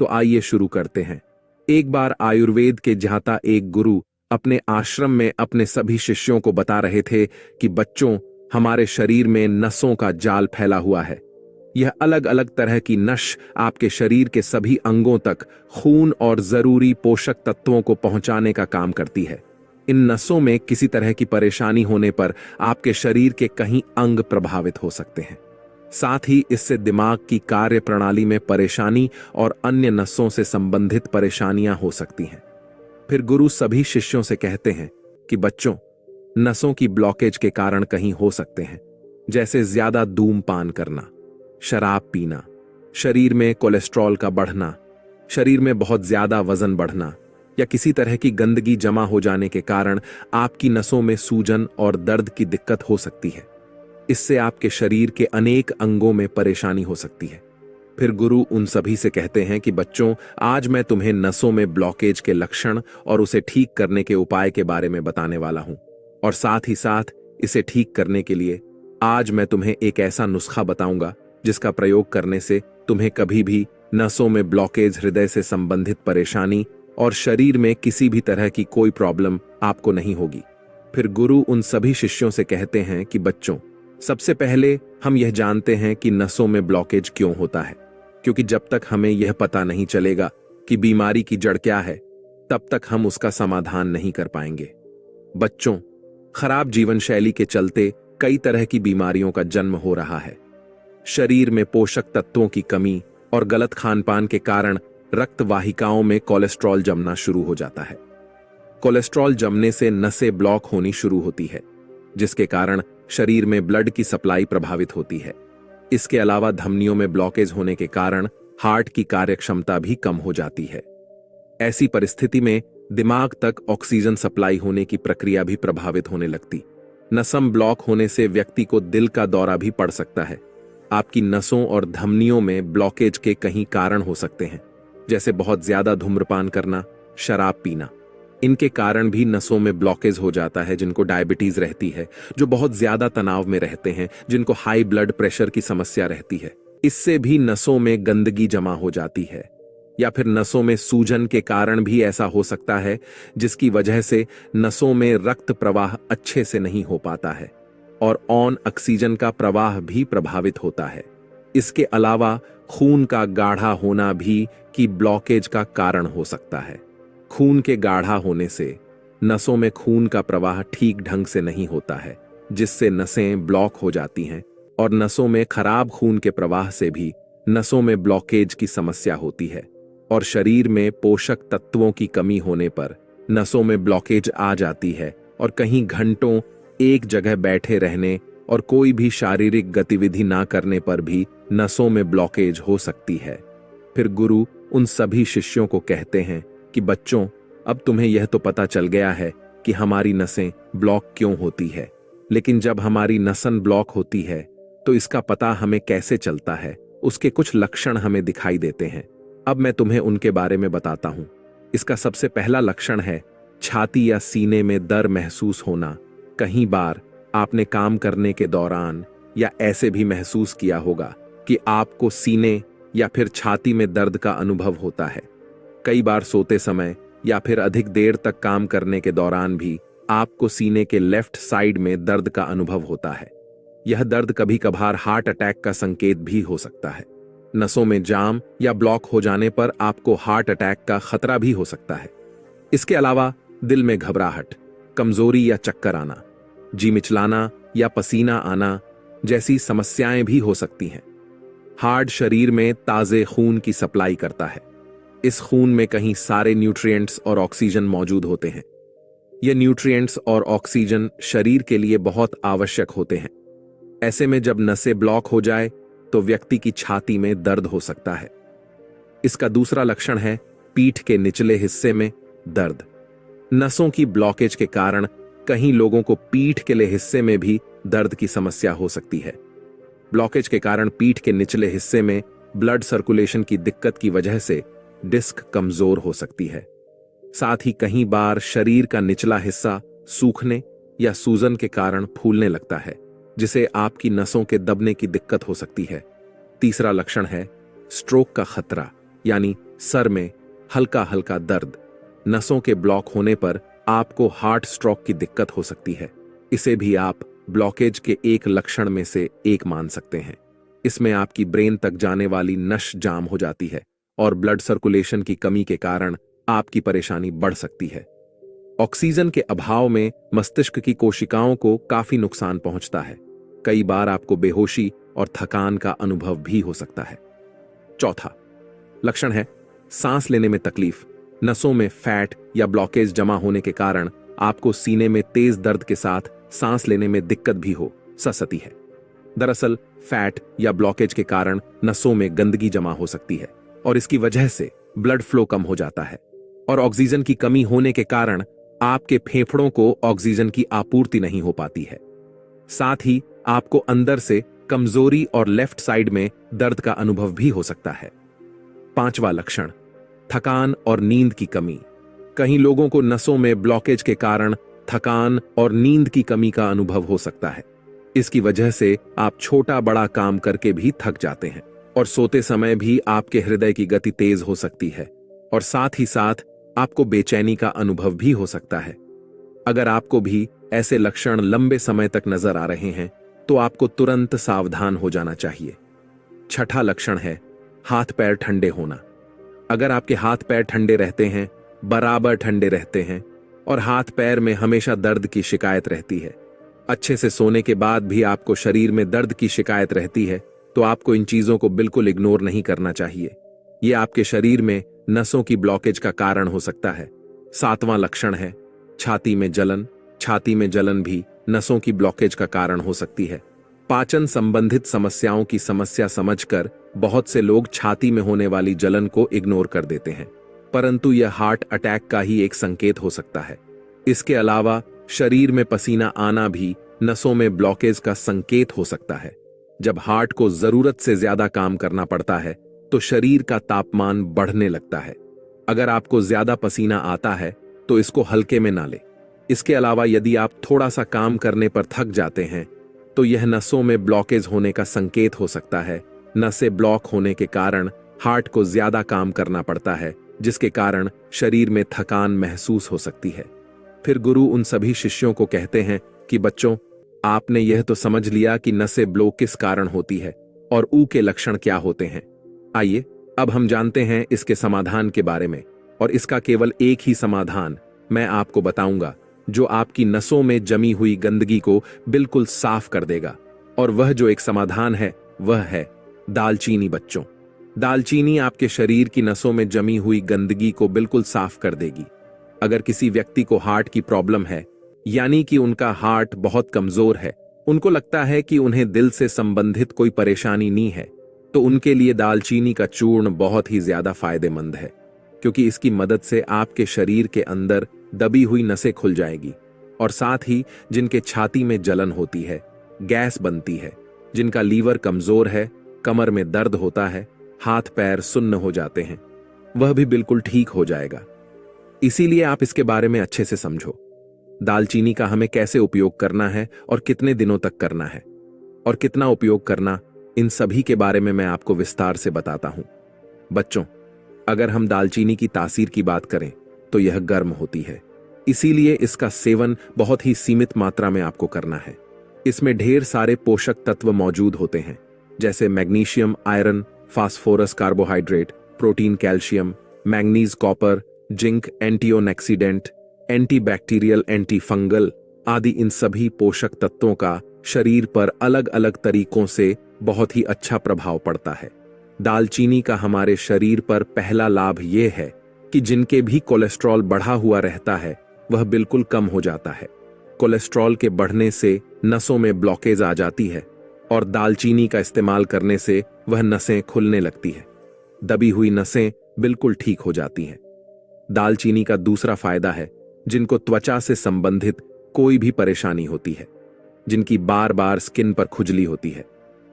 तो आइए शुरू करते हैं। एक बार आयुर्वेद के ज्ञाता एक गुरु अपने आश्रम में अपने सभी शिष्यों को बता रहे थे कि बच्चों, हमारे शरीर में नसों का जाल फैला हुआ है। यह अलग अलग तरह की नस आपके शरीर के सभी अंगों तक खून और जरूरी पोषक तत्वों को पहुंचाने का काम करती है। इन नसों में किसी तरह की परेशानी होने पर आपके शरीर के कहीं अंग प्रभावित हो सकते हैं। साथ ही इससे दिमाग की कार्य प्रणाली में परेशानी और अन्य नसों से संबंधित परेशानियां हो सकती हैं। फिर गुरु सभी शिष्यों से कहते हैं कि बच्चों, नसों की ब्लॉकेज के कारण कहीं हो सकते हैं, जैसे ज्यादा धूम्रपान करना, शराब पीना, शरीर में कोलेस्ट्रॉल का बढ़ना, शरीर में बहुत ज्यादा वजन बढ़ना, या किसी तरह की गंदगी जमा हो जाने के कारण आपकी नसों में सूजन और दर्द की दिक्कत हो सकती है। इससे आपके शरीर के अनेक अंगों में परेशानी हो सकती है। फिर गुरु उन सभी से कहते हैं कि बच्चों, आज मैं तुम्हें नसों में ब्लॉकेज के लक्षण और उसे ठीक करने के उपाय के बारे में बताने वाला हूं, और साथ ही साथ इसे ठीक करने के लिए आज मैं तुम्हें एक ऐसा नुस्खा बताऊंगा जिसका प्रयोग करने से तुम्हें कभी भी नसों में ब्लॉकेज, हृदय से संबंधित परेशानी और शरीर में किसी भी तरह की कोई प्रॉब्लम आपको नहीं होगी। फिर गुरु उन सभी शिष्यों से कहते हैं कि बच्चों, सबसे पहले हम यह जानते हैं कि नसों में ब्लॉकेज क्यों होता है, क्योंकि जब तक हमें यह पता नहीं चलेगा कि बीमारी की जड़ क्या है, तब तक हम उसका समाधान नहीं कर पाएंगे। बच्चों, खराब जीवन शैली के चलते कई तरह की बीमारियों का जन्म हो रहा है। शरीर में पोषक तत्वों की कमी और गलत खानपान के कारण रक्त वाहिकाओं में कोलेस्ट्रॉल जमना शुरू हो जाता है। कोलेस्ट्रॉल जमने से नसें ब्लॉक होनी शुरू होती है, जिसके कारण शरीर में ब्लड की सप्लाई प्रभावित होती है। इसके अलावा धमनियों में ब्लॉकेज होने के कारण हार्ट की कार्यक्षमता भी कम हो जाती है। ऐसी परिस्थिति में दिमाग तक ऑक्सीजन सप्लाई होने की प्रक्रिया भी प्रभावित होने लगती। नसम ब्लॉक होने से व्यक्ति को दिल का दौरा भी पड़ सकता है। आपकी नसों और धमनियों में ब्लॉकेज के कई कारण हो सकते हैं, जैसे बहुत ज्यादा धूम्रपान करना, शराब पीना। इनके कारण भी नसों में ब्लॉकेज हो जाता है। जिनको डायबिटीज रहती है, जो बहुत ज्यादा तनाव में रहते हैं, जिनको हाई ब्लड प्रेशर की समस्या रहती है, इससे भी नसों में गंदगी जमा हो जाती है। या फिर नसों में सूजन के कारण भी ऐसा हो सकता है, जिसकी वजह से नसों में रक्त प्रवाह अच्छे से नहीं हो पाता है और ऑक्सीजन का प्रवाह भी प्रभावित होता है। इसके अलावा खून का गाढ़ा होना भी की ब्लॉकेज का कारण हो सकता है। खून के गाढ़ा होने से नसों में खून का प्रवाह ठीक ढंग से नहीं होता है, जिससे नसें ब्लॉक हो जाती हैं, और नसों में खराब खून के प्रवाह से भी नसों में ब्लॉकेज की समस्या होती है। और शरीर में पोषक तत्वों की कमी होने पर नसों में ब्लॉकेज आ जाती है, और कहीं घंटों एक जगह बैठे रहने और कोई भी शारीरिक गतिविधि ना करने पर भी नसों में ब्लॉकेज हो सकती है। फिर गुरु उन सभी शिष्यों को कहते हैं कि बच्चों, अब तुम्हें यह तो पता चल गया है कि हमारी नसें ब्लॉक क्यों होती है, लेकिन जब हमारी नसन ब्लॉक होती है तो इसका पता हमें कैसे चलता है, उसके कुछ लक्षण हमें दिखाई देते हैं। अब मैं तुम्हें उनके बारे में बताता हूं। इसका सबसे पहला लक्षण है छाती या सीने में दर्द महसूस होना। कई बार आपने काम करने के दौरान या ऐसे भी महसूस किया होगा कि आपको सीने या फिर छाती में दर्द का अनुभव होता है। कई बार सोते समय या फिर अधिक देर तक काम करने के दौरान भी आपको सीने के लेफ्ट साइड में दर्द का अनुभव होता है। यह दर्द कभी कभार हार्ट अटैक का संकेत भी हो सकता है। नसों में जाम या ब्लॉक हो जाने पर आपको हार्ट अटैक का खतरा भी हो सकता है। इसके अलावा दिल में घबराहट, कमजोरी या चक्कर आना, जी मिचलाना या पसीना आना जैसी समस्याएं भी हो सकती हैं। हार्ट शरीर में ताजे खून की सप्लाई करता है। इस खून में कहीं सारे न्यूट्रिएंट्स और ऑक्सीजन मौजूद होते हैं। ये न्यूट्रिएंट्स और ऑक्सीजन शरीर के लिए बहुत आवश्यक होते हैं। ऐसे में जब नसें ब्लॉक हो जाए तो व्यक्ति की छाती में दर्द हो सकता है। इसका दूसरा लक्षण है पीठ के निचले हिस्से में दर्द। नसों की ब्लॉकेज के कारण कहीं लोगों को पीठ के हिस्से में भी दर्द की समस्या हो सकती है। ब्लॉकेज के कारण पीठ के निचले हिस्से में ब्लड सर्कुलेशन की दिक्कत की वजह से डिस्क कमजोर हो सकती है। साथ ही कई बार शरीर का निचला हिस्सा सूखने या सूजन के कारण फूलने लगता है, जिसे आपकी नसों के दबने की दिक्कत हो सकती है। तीसरा लक्षण है स्ट्रोक का खतरा, यानी सर में हल्का हल्का दर्द। नसों के ब्लॉक होने पर आपको हार्ट स्ट्रोक की दिक्कत हो सकती है। इसे भी आप ब्लॉकेज के एक लक्षण में से एक मान सकते हैं। इसमें आपकी ब्रेन तक जाने वाली नस जाम हो जाती है और ब्लड सर्कुलेशन की कमी के कारण आपकी परेशानी बढ़ सकती है। ऑक्सीजन के अभाव में मस्तिष्क की कोशिकाओं को काफी नुकसान पहुंचता है। कई बार आपको बेहोशी और थकान का अनुभव भी हो सकता है। चौथा लक्षण है सांस लेने में तकलीफ। नसों में फैट या ब्लॉकेज जमा होने के कारण आपको सीने में तेज दर्द के साथ सांस लेने में दिक्कत भी हो सकती है। दरअसल फैट या ब्लॉकेज के कारण नसों में गंदगी जमा हो सकती है और इसकी वजह से ब्लड फ्लो कम हो जाता है और ऑक्सीजन की कमी होने के कारण आपके फेफड़ों को ऑक्सीजन की आपूर्ति नहीं हो पाती है। साथ ही आपको अंदर से कमजोरी और लेफ्ट साइड में दर्द का अनुभव भी हो सकता है। पांचवा लक्षण थकान और नींद की कमी। कई लोगों को नसों में ब्लॉकेज के कारण थकान और नींद की कमी का अनुभव हो सकता है। इसकी वजह से आप छोटा बड़ा काम करके भी थक जाते हैं और सोते समय भी आपके हृदय की गति तेज हो सकती है और साथ ही साथ आपको बेचैनी का अनुभव भी हो सकता है। अगर आपको भी ऐसे लक्षण लंबे समय तक नजर आ रहे हैं तो आपको तुरंत सावधान हो जाना चाहिए। छठा लक्षण है हाथ पैर ठंडे होना। अगर आपके हाथ पैर ठंडे रहते हैं, बराबर ठंडे रहते हैं और हाथ पैर में हमेशा दर्द की शिकायत रहती है, अच्छे से सोने के बाद भी आपको शरीर में दर्द की शिकायत रहती है, तो आपको इन चीजों को बिल्कुल इग्नोर नहीं करना चाहिए। ये आपके शरीर में नसों की ब्लॉकेज का कारण हो सकता है। सातवां लक्षण है छाती में जलन। छाती में जलन भी नसों की ब्लॉकेज का कारण हो सकती है। पाचन संबंधित समस्याओं की समस्या समझकर बहुत से लोग छाती में होने वाली जलन को इग्नोर कर देते हैं, परंतु यह हार्ट अटैक का ही एक संकेत हो सकता है। इसके अलावा शरीर में पसीना आना भी नसों में ब्लॉकेज का संकेत हो सकता है। जब हार्ट को जरूरत से ज्यादा काम करना पड़ता है तो शरीर का तापमान बढ़ने लगता है। अगर आपको ज्यादा पसीना आता है तो इसको हल्के में ना ले। इसके अलावा यदि आप थोड़ा सा काम करने पर थक जाते हैं तो यह नसों में ब्लॉकेज होने का संकेत हो सकता है। नसें ब्लॉक होने के कारण हार्ट को ज्यादा काम करना पड़ता है, जिसके कारण शरीर में थकान महसूस हो सकती है। फिर गुरु उन सभी शिष्यों को कहते हैं कि बच्चों, आपने यह तो समझ लिया कि नसें ब्लॉक किस कारण होती है और ऊ के लक्षण क्या होते हैं। आइए अब हम जानते हैं इसके समाधान के बारे में, और इसका केवल एक ही समाधान मैं आपको बताऊंगा जो आपकी नसों में जमी हुई गंदगी को बिल्कुल साफ कर देगा। और वह जो एक समाधान है वह है दालचीनी। बच्चों, दालचीनी आपके शरीर की नसों में जमी हुई गंदगी को बिल्कुल साफ कर देगी। अगर किसी व्यक्ति को हार्ट की प्रॉब्लम है, यानी कि उनका हार्ट बहुत कमजोर है, उनको लगता है कि उन्हें दिल से संबंधित कोई परेशानी नहीं है, तो उनके लिए दालचीनी का चूर्ण बहुत ही ज्यादा फायदेमंद है, क्योंकि इसकी मदद से आपके शरीर के अंदर दबी हुई नसें खुल जाएगी। और साथ ही जिनके छाती में जलन होती है, गैस बनती है, जिनका लीवर कमजोर है, कमर में दर्द होता है, हाथ पैर सुन्न हो जाते हैं, वह भी बिल्कुल ठीक हो जाएगा। इसीलिए आप इसके बारे में अच्छे से समझो। दालचीनी का हमें कैसे उपयोग करना है और कितने दिनों तक करना है और कितना उपयोग करना, इन सभी के बारे में मैं आपको विस्तार से बताता हूं। बच्चों, अगर हम दालचीनी की तासीर की बात करें तो यह गर्म होती है, इसीलिए इसका सेवन बहुत ही सीमित मात्रा में आपको करना है। इसमें ढेर सारे पोषक तत्व मौजूद होते हैं, जैसे magnesium, iron, phosphorus, carbohydrate, protein, calcium, manganese, copper, zinc, antioxidant, antibacterial, antifungal आदि इन सभी पोषक तत्वों का शरीर पर अलग अलग तरीकों से बहुत ही अच्छा प्रभाव पड़ता है। दालचीनी का हमारे शरीर पर पहला लाभ यह है कि जिनके भी कोलेस्ट्रॉल बढ़ा हुआ रहता है वह बिल्कुल कम हो जाता है। कोलेस्ट्रॉल के बढ़ने से नसों में ब्लॉकेज आ जाती है और दालचीनी का इस्तेमाल करने से वह नसें खुलने लगती है। दबी हुई नसें बिल्कुल ठीक हो जाती हैं। दालचीनी का दूसरा फायदा है जिनको त्वचा से संबंधित कोई भी परेशानी होती है, जिनकी बार बार स्किन पर खुजली होती है,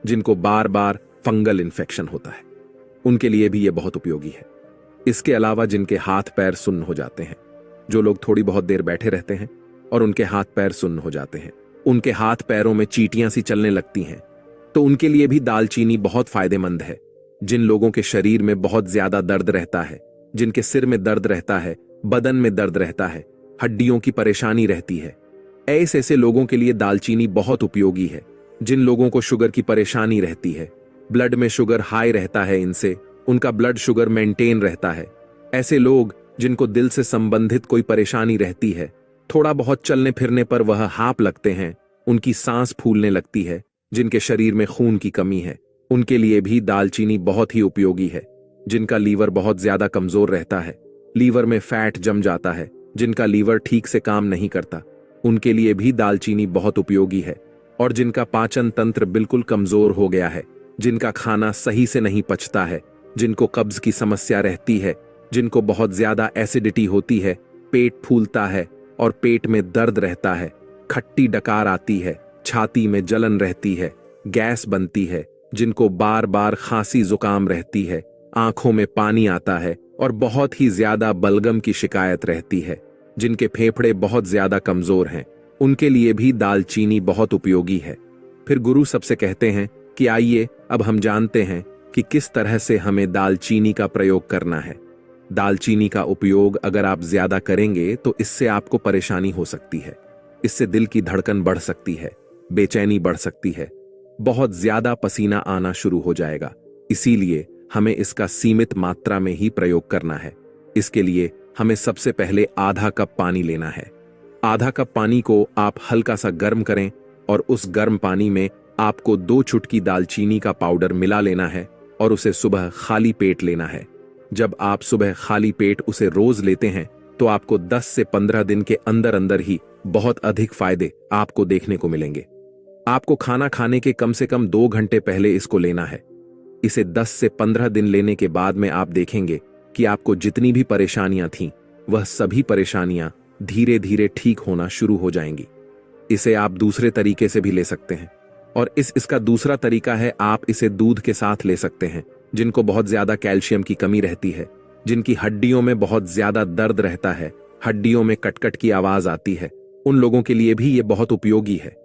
जिनको बार बार फंगल इन्फेक्शन होता है, उनके लिए भी यह बहुत उपयोगी है। इसके अलावा जिनके हाथ पैर सुन्न हो जाते हैं, जो लोग थोड़ी बहुत देर बैठे रहते हैं और उनके हाथ पैर सुन्न हो जाते हैं, उनके हाथ पैरों में चींटियां सी चलने लगती हैं, तो उनके लिए भी दालचीनी बहुत फायदेमंद है। जिन लोगों के शरीर में बहुत ज्यादा दर्द रहता है, जिनके सिर में दर्द रहता है, बदन में दर्द रहता है, हड्डियों की परेशानी रहती है, ऐसे लोगों के लिए दालचीनी बहुत उपयोगी है। जिन लोगों को शुगर की परेशानी रहती है, ब्लड में शुगर हाई रहता है, इनसे उनका ब्लड शुगर मेंटेन रहता है। ऐसे लोग जिनको दिल से संबंधित कोई परेशानी रहती है, थोड़ा बहुत चलने फिरने पर वह हाँफ लगते हैं, उनकी सांस फूलने लगती है, जिनके शरीर में खून की कमी है, उनके लिए भी दालचीनी बहुत ही उपयोगी है। जिनका लीवर बहुत ज्यादा कमजोर रहता है, लीवर में फैट जम जाता है, जिनका लीवर ठीक से काम नहीं करता, उनके लिए भी दालचीनी बहुत उपयोगी है। और जिनका पाचन तंत्र बिल्कुल कमजोर हो गया है, जिनका खाना सही से नहीं पचता है, जिनको कब्ज की समस्या रहती है, जिनको बहुत ज्यादा एसिडिटी होती है, पेट फूलता है और पेट में दर्द रहता है, खट्टी डकार आती है, छाती में जलन रहती है, गैस बनती है, जिनको बार बार खांसी जुकाम रहती है, आंखों में पानी आता है और बहुत ही ज्यादा बलगम की शिकायत रहती है, जिनके फेफड़े बहुत ज्यादा कमजोर हैं, उनके लिए भी दालचीनी बहुत उपयोगी है। फिर गुरु सबसे कहते हैं कि आइए अब हम जानते हैं कि किस तरह से हमें दालचीनी का प्रयोग करना है। दालचीनी का उपयोग अगर आप ज्यादा करेंगे तो इससे आपको परेशानी हो सकती है। इससे दिल की धड़कन बढ़ सकती है, बेचैनी बढ़ सकती है, बहुत ज्यादा पसीना आना शुरू हो जाएगा। इसीलिए हमें इसका सीमित मात्रा में ही प्रयोग करना है। इसके लिए हमें सबसे पहले आधा कप पानी लेना है। आधा कप पानी को आप हल्का सा गर्म करें और उस गर्म पानी में आपको 2 चुटकी दालचीनी का पाउडर मिला लेना है और उसे सुबह खाली पेट लेना है। जब आप सुबह खाली पेट उसे रोज लेते हैं तो आपको 10 से 15 दिन के अंदर अंदर ही बहुत अधिक फायदे आपको देखने को मिलेंगे। आपको खाना खाने के कम से कम 2 घंटे पहले इसको लेना है। इसे 10 से 15 दिन लेने के बाद में आप देखेंगे कि आपको जितनी भी परेशानियां थीं, वह सभी परेशानियां धीरे धीरे ठीक होना शुरू हो जाएंगी। इसे आप दूसरे तरीके से भी ले सकते हैं और इसका दूसरा तरीका है आप इसे दूध के साथ ले सकते हैं। जिनको बहुत ज्यादा कैल्शियम की कमी रहती है, जिनकी हड्डियों में बहुत ज्यादा दर्द रहता है, हड्डियों में कटकट की आवाज आती है, उन लोगों के लिए भी यह बहुत उपयोगी है।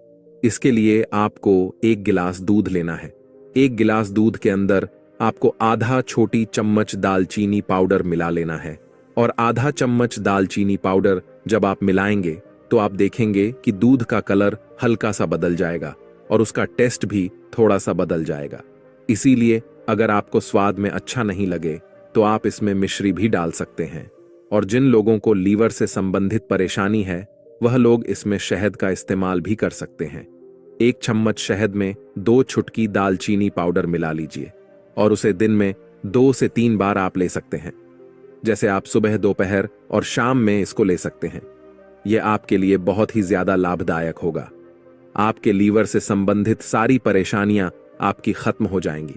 इसके लिए आपको 1 गिलास दूध लेना है। 1 गिलास दूध के अंदर आपको आधा छोटी चम्मच दालचीनी पाउडर मिला लेना है और आधा चम्मच दालचीनी पाउडर जब आप मिलाएंगे तो आप देखेंगे कि दूध का कलर हल्का सा बदल जाएगा और उसका टेस्ट भी थोड़ा सा बदल जाएगा। इसीलिए अगर आपको स्वाद में अच्छा नहीं लगे तो आप इसमें मिश्री भी डाल सकते हैं। और जिन लोगों को लीवर से संबंधित परेशानी है वह लोग इसमें शहद का इस्तेमाल भी कर सकते हैं। 1 चम्मच शहद में 2 चुटकी दालचीनी पाउडर मिला लीजिए और उसे दिन में 2 से 3 बार आप ले सकते हैं। जैसे आप सुबह, दोपहर और शाम में इसको ले सकते हैं। यह आपके लिए बहुत ही ज्यादा लाभदायक होगा। आपके लीवर से संबंधित सारी परेशानियां आपकी खत्म हो जाएंगी।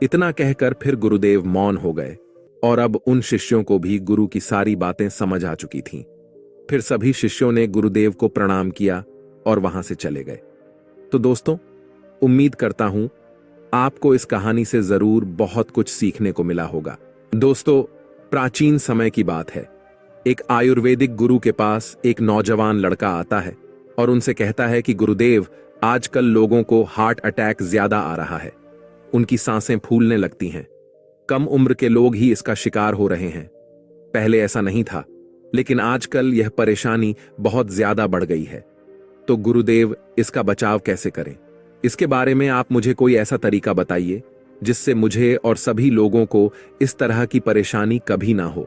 इतना कहकर फिर गुरुदेव मौन हो गए और अब उन शिष्यों को भी गुरु की सारी बातें समझ आ चुकी थीं। फिर सभी शिष्यों ने गुरुदेव को प्रणाम किया और वहां से चले गए। तो दोस्तों, उम्मीद करता हूं आपको इस कहानी से जरूर बहुत कुछ सीखने को मिला होगा। दोस्तों, प्राचीन समय की बात है। एक आयुर्वेदिक गुरु के पास एक नौजवान लड़का आता है और उनसे कहता है कि गुरुदेव, आजकल लोगों को हार्ट अटैक ज्यादा आ रहा है, उनकी सांसें फूलने लगती हैं, कम उम्र के लोग ही इसका शिकार हो रहे हैं। पहले ऐसा नहीं था, लेकिन आजकल यह परेशानी बहुत ज्यादा बढ़ गई है। तो गुरुदेव, इसका बचाव कैसे करें? इसके बारे में आप मुझे कोई ऐसा तरीका बताइए जिससे मुझे और सभी लोगों को इस तरह की परेशानी कभी ना हो।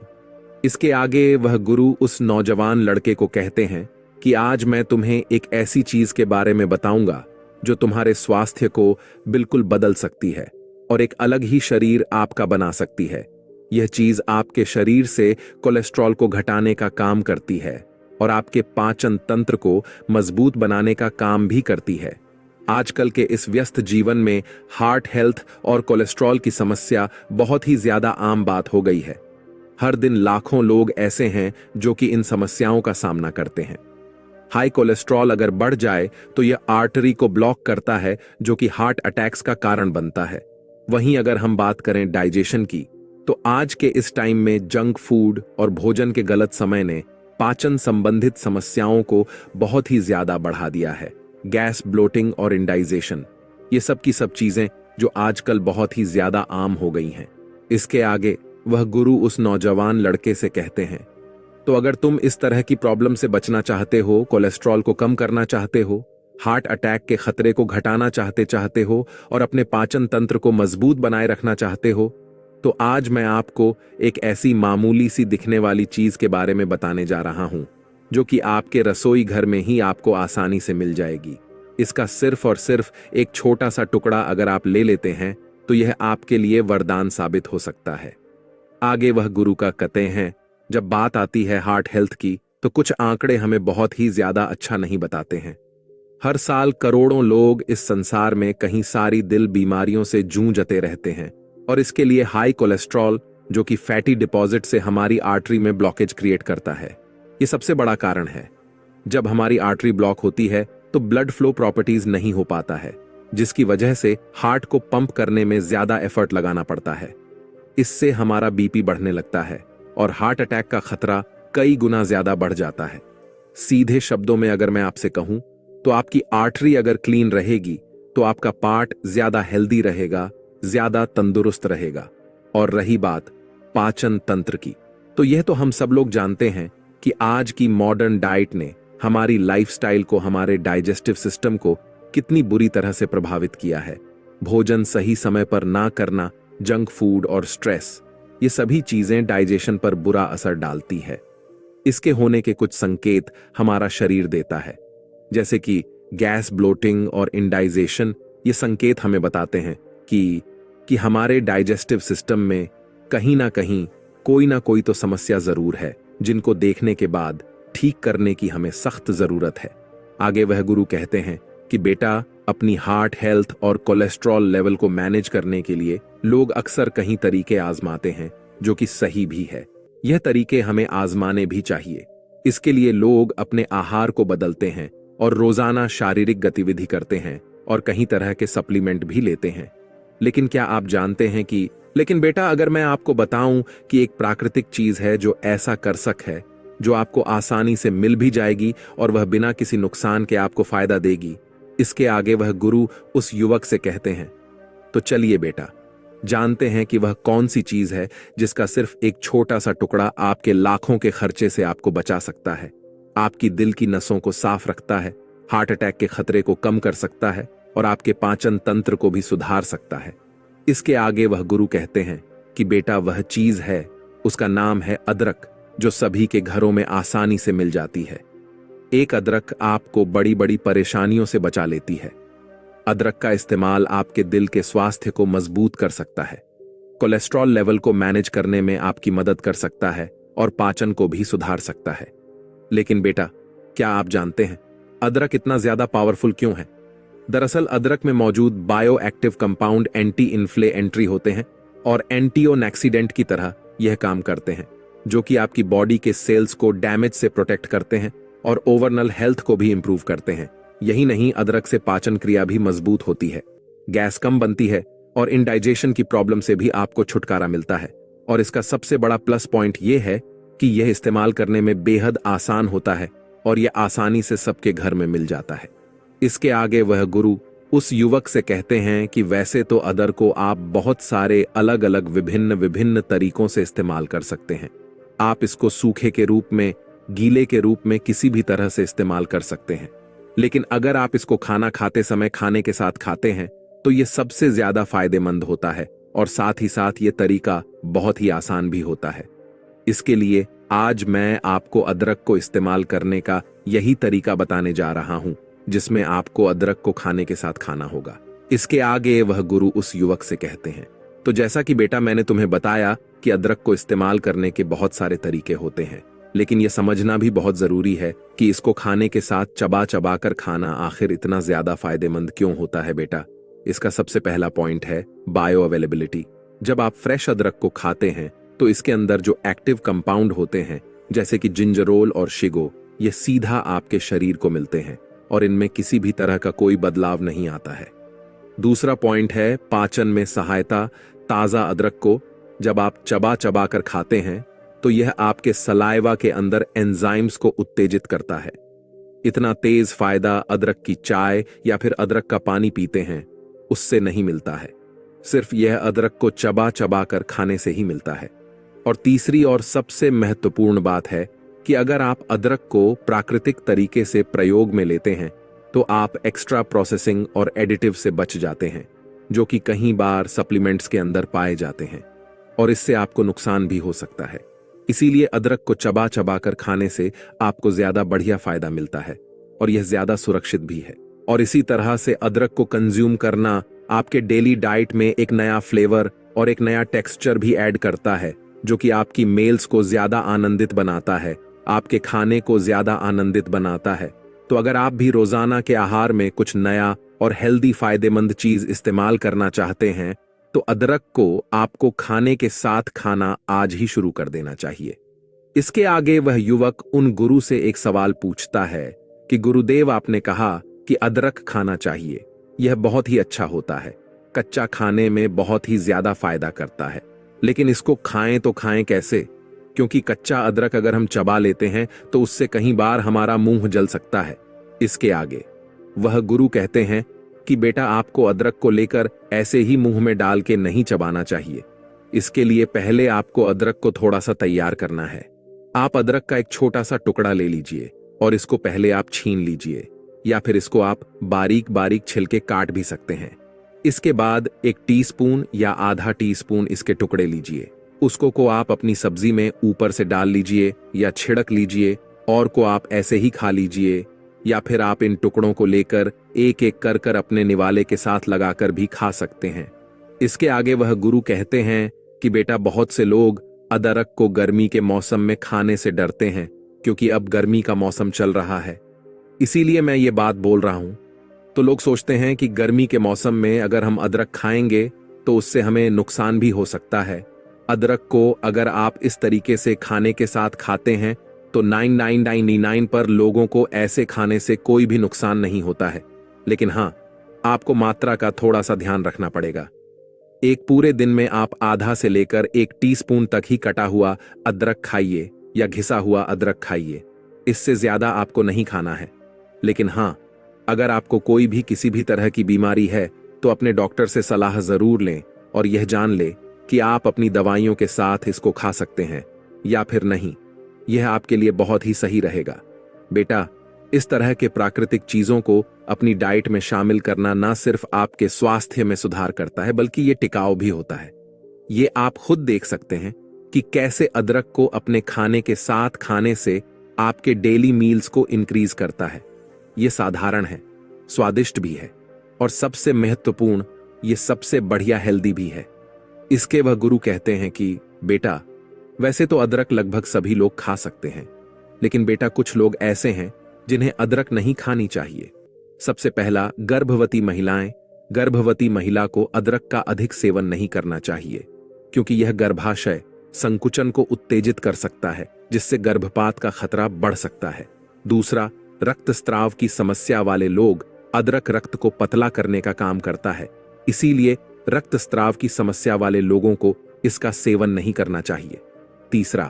इसके आगे वह गुरु उस नौजवान लड़के को कहते हैं कि आज मैं तुम्हें एक ऐसी चीज के बारे में बताऊंगा जो तुम्हारे स्वास्थ्य को बिल्कुल बदल सकती है और एक अलग ही शरीर आपका बना सकती है। यह चीज आपके शरीर से कोलेस्ट्रॉल को घटाने का काम करती है और आपके पाचन तंत्र को मजबूत बनाने का काम भी करती है। आजकल के इस व्यस्त जीवन में हार्ट हेल्थ और कोलेस्ट्रॉल की समस्या बहुत ही ज्यादा आम बात हो गई है। हर दिन लाखों लोग ऐसे हैं जो कि इन समस्याओं का सामना करते हैं। हाई कोलेस्ट्रॉल अगर बढ़ जाए तो यह आर्टरी को ब्लॉक करता है, जो कि हार्ट अटैक्स का कारण बनता है। वहीं अगर हम बात करें डाइजेशन की, तो आज के इस टाइम में जंक फूड और भोजन के गलत समय ने पाचन संबंधित समस्याओं को बहुत ही ज्यादा बढ़ा दिया है। गैस, ब्लोटिंग और इंडाइजेशन, ये सब की सब चीजें जो आजकल बहुत ही ज्यादा आम हो गई हैं। इसके आगे वह गुरु उस नौजवान लड़के से कहते हैं, तो अगर तुम इस तरह की प्रॉब्लम से बचना चाहते हो, कोलेस्ट्रॉल को कम करना चाहते हो, हार्ट अटैक के खतरे को घटाना चाहते हो और अपने पाचन तंत्र को मजबूत बनाए रखना चाहते हो, तो आज मैं आपको एक ऐसी मामूली सी दिखने वाली चीज के बारे में बताने जा रहा हूं, जो कि आपके रसोई घर में ही आपको आसानी से मिल जाएगी। इसका सिर्फ और सिर्फ एक छोटा सा टुकड़ा अगर आप ले लेते हैं तो यह आपके लिए वरदान साबित हो सकता है। आगे वह गुरु का कहते हैं, जब बात आती है हार्ट हेल्थ की, तो कुछ आंकड़े हमें बहुत ही ज्यादा अच्छा नहीं बताते हैं। हर साल करोड़ों लोग इस संसार में कहीं सारी दिल बीमारियों से जूझते रहते हैं और इसके लिए हाई कोलेस्ट्रॉल, जो कि फैटी डिपॉजिट से हमारी आर्टरी में ब्लॉकेज क्रिएट करता है, ये सबसे बड़ा कारण है। जब हमारी आर्टरी ब्लॉक होती है तो ब्लड फ्लो प्रॉपर्टीज नहीं हो पाता है, जिसकी वजह से हार्ट को पंप करने में ज्यादा एफर्ट लगाना पड़ता है। इससे हमारा बीपी बढ़ने लगता है और हार्ट अटैक का खतरा कई गुना ज्यादा बढ़ जाता है। सीधे शब्दों में अगर मैं आपसे कहूं, तो आपकी आर्टरी अगर क्लीन रहेगी तो आपका पार्ट ज्यादा हेल्दी रहेगा, ज्यादा तंदुरुस्त रहेगा। और रही बात पाचन तंत्र की, तो यह तो हम सब लोग जानते हैं कि आज की मॉडर्न डाइट ने हमारी लाइफस्टाइल को, हमारे डाइजेस्टिव सिस्टम को कितनी बुरी तरह से प्रभावित किया है। भोजन सही समय पर ना करना, जंक फूड और स्ट्रेस, ये सभी चीजें डाइजेशन पर बुरा असर डालती है। इसके होने के कुछ संकेत हमारा शरीर देता है, जैसे कि गैस, ब्लोटिंग और इंडाइजेशन। ये संकेत हमें बताते हैं कि हमारे डाइजेस्टिव सिस्टम में कहीं ना कोई तो समस्या जरूर है, जिनको देखने के बाद ठीक करने की हमें सख्त जरूरत है। आगे वह गुरु कहते हैं कि बेटा, अपनी हार्ट हेल्थ और कोलेस्ट्रॉल लेवल को मैनेज करने के लिए लोग अक्सर कई तरीके आजमाते हैं, जो कि सही भी है। यह तरीके हमें आजमाने भी चाहिए। इसके लिए लोग अपने आहार को बदलते हैं और रोजाना शारीरिक गतिविधि करते हैं और कई तरह के सप्लीमेंट भी लेते हैं। लेकिन क्या आप जानते हैं कि लेकिन बेटा, अगर मैं आपको बताऊं कि एक प्राकृतिक चीज है जो ऐसा कर सक है, जो आपको आसानी से मिल भी जाएगी और वह बिना किसी नुकसान के आपको फायदा देगी। इसके आगे वह गुरु उस युवक से कहते हैं, तो चलिए बेटा, जानते हैं कि वह कौन सी चीज है जिसका सिर्फ एक छोटा सा टुकड़ा आपके लाखों के खर्चे से आपको बचा सकता है, आपकी दिल की नसों को साफ रखता है, हार्ट अटैक के खतरे को कम कर सकता है और आपके पाचन तंत्र को भी सुधार सकता है। इसके आगे वह गुरु कहते हैं कि बेटा, वह चीज है, उसका नाम है अदरक, जो सभी के घरों में आसानी से मिल जाती है। एक अदरक आपको बड़ी बड़ी परेशानियों से बचा लेती है। अदरक का इस्तेमाल आपके दिल के स्वास्थ्य को मजबूत कर सकता है, कोलेस्ट्रॉल लेवल को मैनेज करने में आपकी मदद कर सकता है और पाचन को भी सुधार सकता है। लेकिन बेटा, क्या आप जानते हैं अदरक इतना ज्यादा पावरफुल क्यों है? दरअसल अदरक में मौजूद bio active compound anti inflammatory होते हैं और एंटीओक्सीडेंट की तरह यह काम करते हैं, जो कि आपकी बॉडी के सेल्स को डैमेज से प्रोटेक्ट करते हैं और ओवरऑल हेल्थ को भी इंप्रूव करते हैं। यही नहीं, अदरक से पाचन क्रिया भी मजबूत होती है, गैस कम बनती है और इंडाइजेशन की प्रॉब्लम से भी आपको छुटकारा मिलता है। और इसका सबसे बड़ा प्लस पॉइंट यह है कि यह इस्तेमाल करने में बेहद आसान होता है और यह आसानी से सबके घर में मिल जाता है। इसके आगे वह गुरु उस युवक से कहते हैं कि वैसे तो अदरक को आप बहुत सारे अलग अलग विभिन्न तरीकों से इस्तेमाल कर सकते हैं। आप इसको सूखे के रूप में, गीले के रूप में, किसी भी तरह से इस्तेमाल कर सकते हैं। लेकिन अगर आप इसको खाना खाते समय खाने के साथ खाते हैं तो यह सबसे ज्यादा फायदेमंद होता है और साथ ही साथ ये तरीका बहुत ही आसान भी होता है। इसके लिए आज मैं आपको अदरक को इस्तेमाल करने का यही तरीका बताने जा रहा हूं, जिसमें आपको अदरक को खाने के साथ खाना होगा। इसके आगे वह गुरु उस युवक से कहते हैं, तो जैसा कि बेटा मैंने तुम्हें बताया कि अदरक को इस्तेमाल करने के बहुत सारे तरीके होते हैं, लेकिन यह समझना भी बहुत जरूरी है कि इसको खाने के साथ चबा चबा कर खाना आखिर इतना ज्यादा फायदेमंद क्यों होता है बेटा। इसका सबसे पहला पॉइंट है बायो अवेलेबिलिटी। जब आप फ्रेश अदरक को खाते हैं तो इसके अंदर जो एक्टिव कंपाउंड होते हैं जैसे कि जिंजरोल और शिगो, ये सीधा आपके शरीर को मिलते हैं और इनमें किसी भी तरह का कोई बदलाव नहीं आता है। दूसरा पॉइंट है पाचन में सहायता। ताजा अदरक को जब आप चबा चबा कर खाते हैं तो यह आपके सलाइवा के अंदर एंजाइम्स को उत्तेजित करता है। इतना तेज फायदा अदरक की चाय या फिर अदरक का पानी पीते हैं उससे नहीं मिलता है, सिर्फ यह अदरक को चबा चबा कर खाने से ही मिलता है। और तीसरी और सबसे महत्वपूर्ण बात है कि अगर आप अदरक को प्राकृतिक तरीके से प्रयोग में लेते हैं तो आप एक्स्ट्रा प्रोसेसिंग और एडिटिव से बच जाते हैं जो कि कई बार सप्लीमेंट्स के अंदर पाए जाते हैं और इससे आपको नुकसान भी हो सकता है। इसीलिए अदरक को चबा चबा कर खाने से आपको ज्यादा बढ़िया फायदा मिलता है और यह ज्यादा सुरक्षित भी है। और इसी तरह से अदरक को कंज्यूम करना आपके डेली डाइट में एक नया फ्लेवर और एक नया टेक्सचर भी ऐड करता है जो कि आपकी मील्स को ज्यादा आनंदित बनाता है, आपके खाने को ज्यादा आनंदित बनाता है। तो अगर आप भी रोजाना के आहार में कुछ नया और हेल्दी फायदेमंद चीज इस्तेमाल करना चाहते हैं तो अदरक को आपको खाने के साथ खाना आज ही शुरू कर देना चाहिए। इसके आगे वह युवक उन गुरु से एक सवाल पूछता है कि गुरुदेव आपने कहा कि अदरक खाना चाहिए, यह बहुत ही अच्छा होता है, कच्चा खाने में बहुत ही ज्यादा फायदा करता है, लेकिन इसको खाएं तो खाएं कैसे? क्योंकि कच्चा अदरक अगर हम चबा लेते हैं तो उससे कई बार हमारा मुंह जल सकता है। इसके आगे वह गुरु कहते हैं कि बेटा आपको अदरक को लेकर ऐसे ही मुंह में डाल के नहीं चबाना चाहिए। इसके लिए पहले आपको अदरक को थोड़ा सा तैयार करना है। आप अदरक का एक छोटा सा टुकड़ा ले लीजिए और इसको पहले आप छीन लीजिए या फिर इसको आप बारीक बारीक छिलके काट भी सकते हैं। इसके बाद 1 टीस्पून या आधा टीस्पून इसके टुकड़े लीजिए, उसको को आप अपनी सब्जी में ऊपर से डाल लीजिए या छिड़क लीजिए और को आप ऐसे ही खा लीजिए या फिर आप इन टुकड़ों को लेकर एक एक कर कर अपने निवाले के साथ लगाकर भी खा सकते हैं। इसके आगे वह गुरु कहते हैं कि बेटा बहुत से लोग अदरक को गर्मी के मौसम में खाने से डरते हैं क्योंकि अब गर्मी का मौसम चल रहा है, इसीलिए मैं ये बात बोल रहा हूं। तो लोग सोचते हैं कि गर्मी के मौसम में अगर हम अदरक खाएंगे तो उससे हमें नुकसान भी हो सकता है। अदरक को अगर आप इस तरीके से खाने के साथ खाते हैं तो 9999 पर लोगों को ऐसे खाने से कोई भी नुकसान नहीं होता है, लेकिन हाँ आपको मात्रा का थोड़ा सा ध्यान रखना पड़ेगा। एक पूरे दिन में आप आधा से लेकर 1 टीस्पून तक ही कटा हुआ अदरक खाइए या घिसा हुआ अदरक खाइए, इससे ज्यादा आपको नहीं खाना है। लेकिन हाँ अगर आपको कोई भी किसी भी तरह की बीमारी है तो अपने डॉक्टर से सलाह जरूर लें और यह जान लें कि आप अपनी दवाइयों के साथ इसको खा सकते हैं या फिर नहीं। यह आपके लिए बहुत ही सही रहेगा। बेटा इस तरह के प्राकृतिक चीजों को अपनी डाइट में शामिल करना ना सिर्फ आपके स्वास्थ्य में सुधार करता है बल्कि ये टिकाऊ भी होता है। ये आप खुद देख सकते हैं कि कैसे अदरक को अपने खाने के साथ खाने से आपके डेली मील्स को इंक्रीज करता है। ये साधारण है, स्वादिष्ट भी है और सबसे महत्वपूर्ण ये सबसे बढ़िया हेल्दी भी है। इसके वह गुरु कहते हैं कि बेटा वैसे तो अदरक लगभग सभी लोग खा सकते हैं, लेकिन बेटा कुछ लोग ऐसे हैं जिन्हें अदरक नहीं खानी चाहिए। सबसे पहला गर्भवती महिलाएं। गर्भवती महिला को अदरक का अधिक सेवन नहीं करना चाहिए क्योंकि यह गर्भाशय संकुचन को उत्तेजित कर सकता है जिससे गर्भपात का खतरा बढ़ सकता है। दूसरा, रक्तस्राव की समस्या वाले लोग अदरक रक्त को पतला करने का काम करता है, इसीलिए रक्तस्राव की समस्या वाले लोगों को इसका सेवन नहीं करना चाहिए। तीसरा,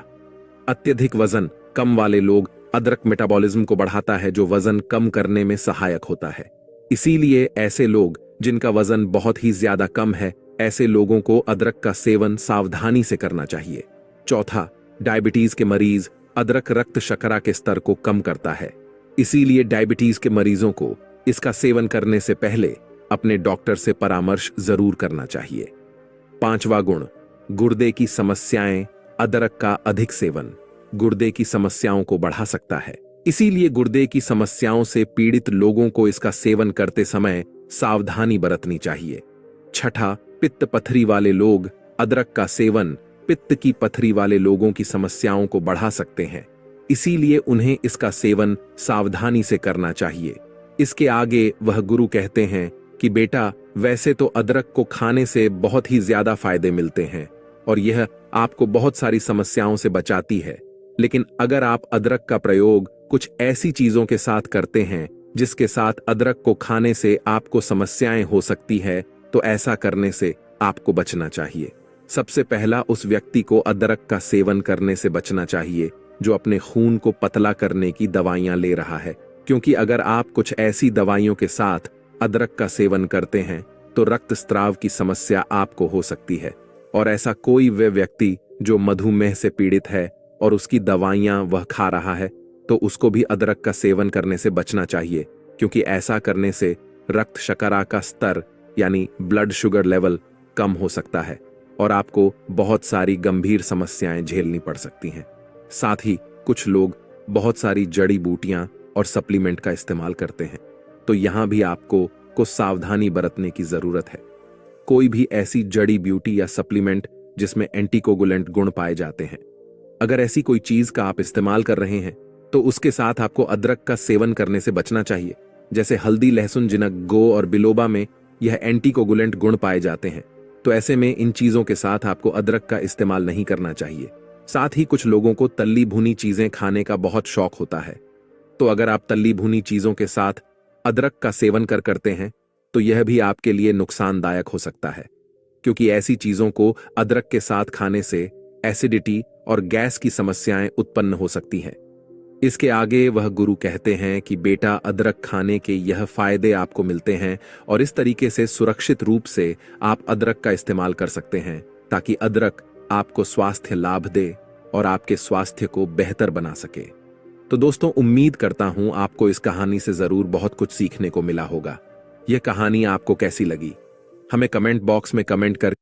अत्यधिक वजन कम वाले लोग अदरक मेटाबॉलिज्म को बढ़ाता है जो वजन कम करने में सहायक होता है, इसीलिए ऐसे लोग जिनका वजन बहुत ही ज्यादा कम है ऐसे लोगों को अदरक का सेवन सावधानी से करना चाहिए। चौथा, डायबिटीज के मरीज। अदरक रक्त शर्करा के स्तर को कम करता है, इसीलिए डायबिटीज के मरीजों को इसका सेवन करने से पहले अपने डॉक्टर से परामर्श जरूर करना चाहिए। पांचवा गुण, गुर्दे की समस्याएं। अदरक का अधिक सेवन गुर्दे की समस्याओं को बढ़ा सकता है, इसीलिए गुर्दे की समस्याओं से पीड़ित लोगों को इसका सेवन करते समय सावधानी बरतनी चाहिए। छठा, पित्त पथरी वाले लोग। अदरक का सेवन पित्त की पथरी वाले लोगों की समस्याओं को बढ़ा सकते हैं, इसीलिए उन्हें इसका सेवन सावधानी से करना चाहिए। इसके आगे वह गुरु कहते हैं कि बेटा, वैसे तो अदरक को खाने से बहुत ही ज्यादा फायदे मिलते हैं और यह आपको बहुत सारी समस्याओं से बचाती है, लेकिन अगर आप अदरक का प्रयोग कुछ ऐसी चीजों के साथ करते हैं जिसके साथ अदरक को खाने से आपको समस्याएं हो सकती है, तो ऐसा करने से आपको बचना चाहिए। सबसे पहला, उस व्यक्ति को अदरक का सेवन करने से बचना चाहिए जो अपने खून को पतला करने की दवाइयां ले रहा है, क्योंकि अगर आप कुछ ऐसी दवाइयों के साथ अदरक का सेवन करते हैं तो रक्तस्राव की समस्या आपको हो सकती है। और ऐसा कोई वह व्यक्ति जो मधुमेह से पीड़ित है और उसकी दवाइयां वह खा रहा है, तो उसको भी अदरक का सेवन करने से बचना चाहिए, क्योंकि ऐसा करने से रक्त शर्करा का स्तर यानी ब्लड शुगर लेवल कम हो सकता है और आपको बहुत सारी गंभीर समस्याएं झेलनी पड़ सकती हैं। साथ ही कुछ लोग बहुत सारी जड़ी बूटियां और सप्लीमेंट का इस्तेमाल करते हैं, तो यहां भी आपको कुछ सावधानी बरतने की जरूरत है। कोई भी ऐसी जड़ी बूटी या सप्लीमेंट जिसमें एंटीकोगुलेंट गुण पाए जाते हैं, अगर ऐसी कोई चीज का आप इस्तेमाल कर रहे हैं तो उसके साथ आपको अदरक का सेवन करने से बचना चाहिए। जैसे हल्दी, लहसुन, जिनक, गो और बिलोबा में यह एंटीकोगुलेंट गुण पाए जाते हैं, तो ऐसे में इन चीजों के साथ आपको अदरक का इस्तेमाल नहीं करना चाहिए। साथ ही कुछ लोगों को तली भुनी चीजें खाने का बहुत शौक होता है, तो अगर आप तली भुनी चीजों के साथ अदरक का सेवन करते हैं तो यह भी आपके लिए नुकसानदायक हो सकता है, क्योंकि ऐसी चीजों को अदरक के साथ खाने से एसिडिटी और गैस की समस्याएं उत्पन्न हो सकती हैं। इसके आगे वह गुरु कहते हैं कि बेटा, अदरक खाने के यह फायदे आपको मिलते हैं और इस तरीके से सुरक्षित रूप से आप अदरक का इस्तेमाल कर सकते हैं ताकि अदरक आपको स्वास्थ्य लाभ दे और आपके स्वास्थ्य को बेहतर बना सके। तो दोस्तों, उम्मीद करता हूं आपको इस कहानी से जरूर बहुत कुछ सीखने को मिला होगा। यह कहानी आपको कैसी लगी हमें कमेंट बॉक्स में कमेंट कर